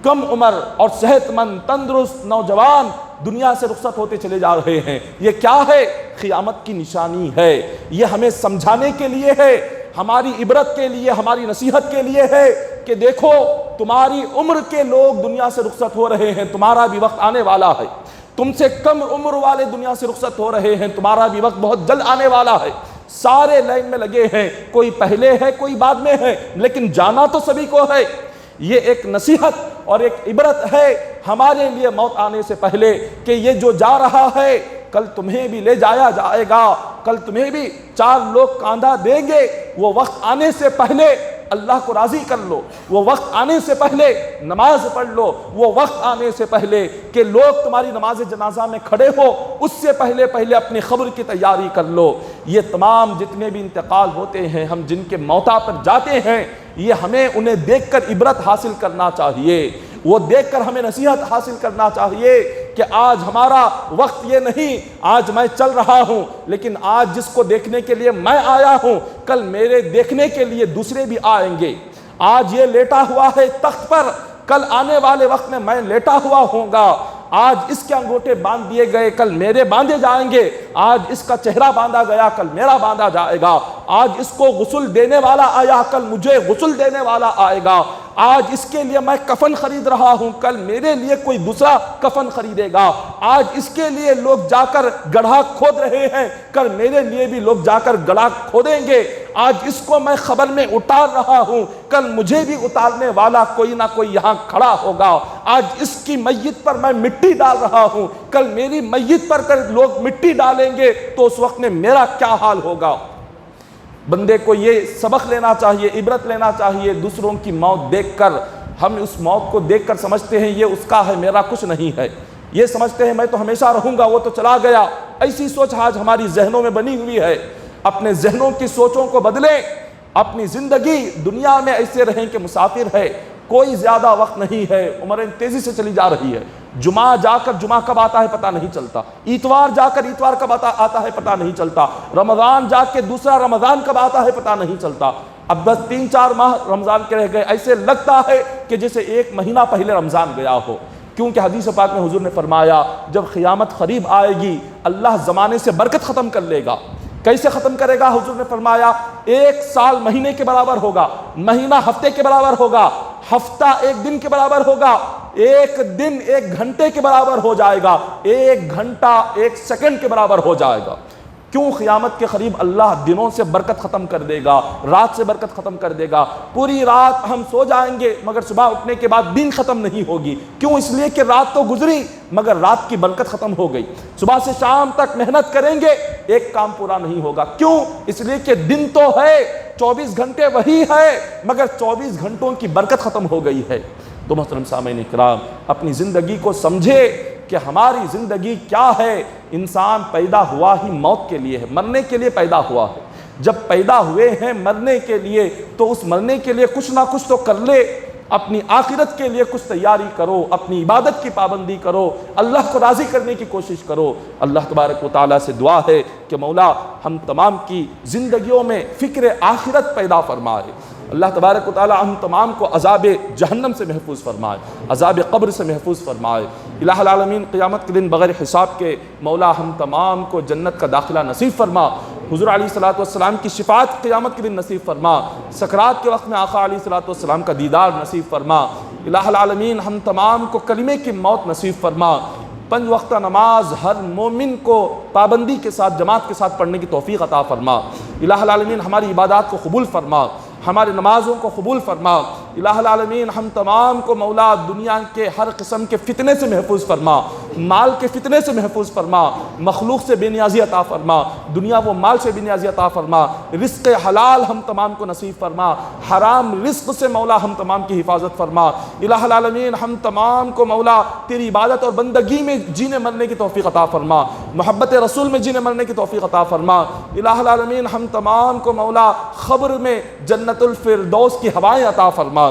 کم عمر اور صحت مند تندرست نوجوان دنیا سے رخصت ہوتے چلے جا رہے ہیں۔ یہ کیا ہے؟ قیامت کی نشانی ہے۔ یہ ہمیں سمجھانے کے لیے ہے، ہماری عبرت کے لیے، ہماری نصیحت کے لیے ہے کہ دیکھو تمہاری عمر کے لوگ دنیا سے رخصت ہو رہے ہیں، تمہارا بھی وقت آنے والا ہے۔ تم سے کم عمر والے دنیا سے رخصت ہو رہے ہیں، تمہارا بھی وقت بہت جلد آنے والا ہے۔ سارے لائن میں لگے ہیں، کوئی پہلے ہے کوئی بعد میں ہے، لیکن جانا تو سبھی کو ہے۔ یہ ایک نصیحت اور ایک عبرت ہے ہمارے لیے موت آنے سے پہلے کہ یہ جو جا رہا ہے کل تمہیں بھی لے جایا جائے گا، کل تمہیں بھی چار لوگ کاندھا دیں گے۔ وہ وقت آنے سے پہلے اللہ کو راضی کر لو، وہ وقت آنے سے پہلے نماز پڑھ لو، وہ وقت آنے سے پہلے کہ لوگ تمہاری نماز جنازہ میں کھڑے ہو اس سے پہلے اپنی قبر کی تیاری کر لو۔ یہ تمام جتنے بھی انتقال ہوتے ہیں، ہم جن کے موتا پر جاتے ہیں، یہ ہمیں انہیں دیکھ کر عبرت حاصل کرنا چاہیے، وہ دیکھ کر ہمیں نصیحت حاصل کرنا چاہیے کہ آج ہمارا وقت یہ نہیں، آج میں چل رہا ہوں، لیکن آج جس کو دیکھنے کے لیے میں آیا ہوں کل میرے دیکھنے کے لیے دوسرے بھی آئیں گے۔ آج یہ لیٹا ہوا ہے تخت پر، کل آنے والے وقت میں لیٹا ہوا ہوں گا۔ آج اس کے انگوٹھے باندھ دیے گئے، کل میرے باندھے جائیں گے۔ آج اس کا چہرہ باندھا گیا، کل میرا باندھا جائے گا۔ آج اس کو غسل دینے والا آیا، کل مجھے غسل دینے والا آئے گا۔ آج اس کے لیے میں کفن خرید رہا ہوں، کل میرے لیے کوئی دوسرا کفن خریدے گا۔ آج اس کے لیے لوگ جا کر گڑھا کھود رہے ہیں، کل میرے لیے بھی لوگ جا کر گڑھا کھودیں گے۔ آج اس کو میں خبر میں اتار رہا ہوں، کل مجھے بھی اتارنے والا کوئی نہ کوئی یہاں کھڑا ہوگا۔ آج اس کی میت پر میں مٹی ڈال رہا ہوں، کل میری میت پر لوگ مٹی ڈالیں گے تو اس وقت میں میرا کیا حال ہوگا۔ بندے کو یہ سبق لینا چاہیے، عبرت لینا چاہیے۔ دوسروں کی موت دیکھ کر ہم اس موت کو دیکھ کر سمجھتے ہیں یہ اس کا ہے، میرا کچھ نہیں ہے۔ یہ سمجھتے ہیں میں تو ہمیشہ رہوں گا، وہ تو چلا گیا۔ ایسی سوچ آج ہماری ذہنوں میں بنی ہوئی ہے۔ اپنے ذہنوں کی سوچوں کو بدلیں۔ اپنی زندگی دنیا میں ایسے رہیں کہ مسافر ہے، کوئی زیادہ وقت نہیں ہے، عمریں تیزی سے چلی جا رہی ہے۔ جمعہ جا کر جمعہ کب آتا ہے پتہ نہیں چلتا، اتوار جا کر اتوار کب آتا ہے پتہ نہیں چلتا، رمضان جا کے دوسرا رمضان کب آتا ہے پتہ نہیں چلتا۔ اب بس 3-4 ماہ رمضان کے رہ گئے، ایسے لگتا ہے کہ جیسے 1 مہینہ پہلے رمضان گیا ہو، کیونکہ حدیث پاک میں حضور نے فرمایا جب قیامت قریب آئے گی اللہ زمانے سے برکت ختم کر لے گا۔ کیسے ختم کرے گا؟ حضور نے فرمایا 1 سال مہینے کے برابر ہوگا، مہینہ ہفتے کے برابر ہوگا، ہفتہ 1 دن کے برابر ہوگا، 1 دن 1 گھنٹے کے برابر ہو جائے گا، 1 گھنٹہ 1 سیکنڈ کے برابر ہو جائے گا۔ کیوں؟ قیامت کے قریب اللہ دنوں سے برکت ختم کر دے گا، رات سے برکت ختم کر دے گا۔ پوری رات ہم سو جائیں گے مگر صبح اٹھنے کے بعد دن ختم نہیں ہوگی۔ کیوں؟ اس لیے کہ رات تو گزری مگر رات کی برکت ختم ہو گئی۔ صبح سے شام تک محنت کریں گے، ایک کام پورا نہیں ہوگا۔ کیوں؟ اس لیے کہ دن تو ہے، 24 گھنٹے وہی ہے مگر 24 گھنٹوں کی برکت ختم ہو گئی ہے۔ تو محترم سامعین اکرام، اپنی زندگی کو سمجھے کہ ہماری زندگی کیا ہے۔ انسان پیدا ہوا ہی موت کے لیے ہے، مرنے کے لیے پیدا ہوا ہے۔ جب پیدا ہوئے ہیں مرنے کے لیے تو اس مرنے کے لیے کچھ نہ کچھ تو کر لے، اپنی آخرت کے لیے کچھ تیاری کرو، اپنی عبادت کی پابندی کرو، اللہ کو راضی کرنے کی کوشش کرو۔ اللہ تبارک و تعالیٰ سے دعا ہے کہ مولا ہم تمام کی زندگیوں میں فکر آخرت پیدا فرمائے۔ اللہ تبارک و تعالیٰ ہم تمام کو عذاب جہنم سے محفوظ فرمائے، عذاب قبر سے محفوظ فرمائے۔ الہ العالمین قیامت کے دن بغیر حساب کے مولا ہم تمام کو جنت کا داخلہ نصیب فرما۔ حضور علیہ الصلوۃ والسلام کی شفاعت قیامت کے دن نصیب فرما۔ سکرات کے وقت میں آقا علیہ الصلوۃ والسلام کا دیدار نصیب فرما۔ الہ العالمین ہم تمام کو کلمے کی موت نصیب فرما۔ 5 وقتہ نماز ہر مومن کو پابندی کے ساتھ جماعت کے ساتھ پڑھنے کی توفیق عطا فرما۔ الہ العالمین ہماری عبادات کو قبول فرما، ہمارے نمازوں کو قبول فرما۔ الہ العالمین ہم تمام کو مولا دنیا کے ہر قسم کے فتنے سے محفوظ فرما، مال کے فتنے سے محفوظ فرما، مخلوق سے بے نیازی عطا فرما، دنیا و مال سے بے نیازی عطا فرما، رزق حلال ہم تمام کو نصیب فرما، حرام رزق سے مولا ہم تمام کی حفاظت فرما۔ الہ العالمین ہم تمام کو مولا تیری عبادت اور بندگی میں جینے مرنے کی توفیق عطا فرما، محبت رسول میں جینے مرنے کی توفیق عطا فرما۔ الہ العالمین ہم تمام کو مولا قبر میں جنت الفردوس کی ہوائیں عطا فرما۔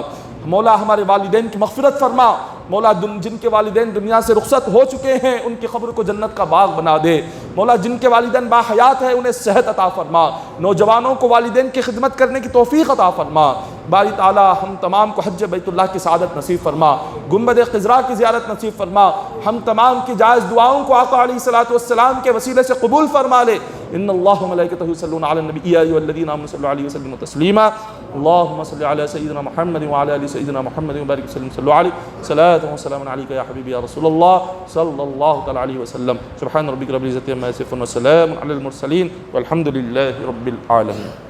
مولا ہمارے والدین کی مغفرت فرما، مولا جن کے والدین دنیا سے رخصت ہو چکے ہیں ان کی قبر کو جنت کا باغ بنا دے۔ مولا جن کے والدین باحیات ہیں انہیں صحت عطا فرما، نوجوانوں کو والدین کی خدمت کرنے کی توفیق عطا فرما۔ باری تعالیٰ ہم تمام کو حج بیت اللہ کی سعادت نصیب فرما، گنبد خضرا کی زیارت نصیب فرما، ہم تمام کی جائز دعاؤں کو آقا علیہ الصلوۃ والسلام کے وسیلے سے قبول فرما لے۔ ان اللہ وملائکتہ یصلون علی النبی یا ایھا الذین آمنوا صلوا علیہ وسلموا تسلیما، اللهم صل علی سیدنا محمد وعلی آل سیدنا محمد وبارک وسلم، صلوا علیہ صلاۃ وسلام علیک یا حبیبی یا رسول اللہ صلی اللہ تعالی علیہ وسلم۔ سبحان ربک رب العزۃ عما یصفون وسلام علی المرسلین والحمد للہ رب العالمین۔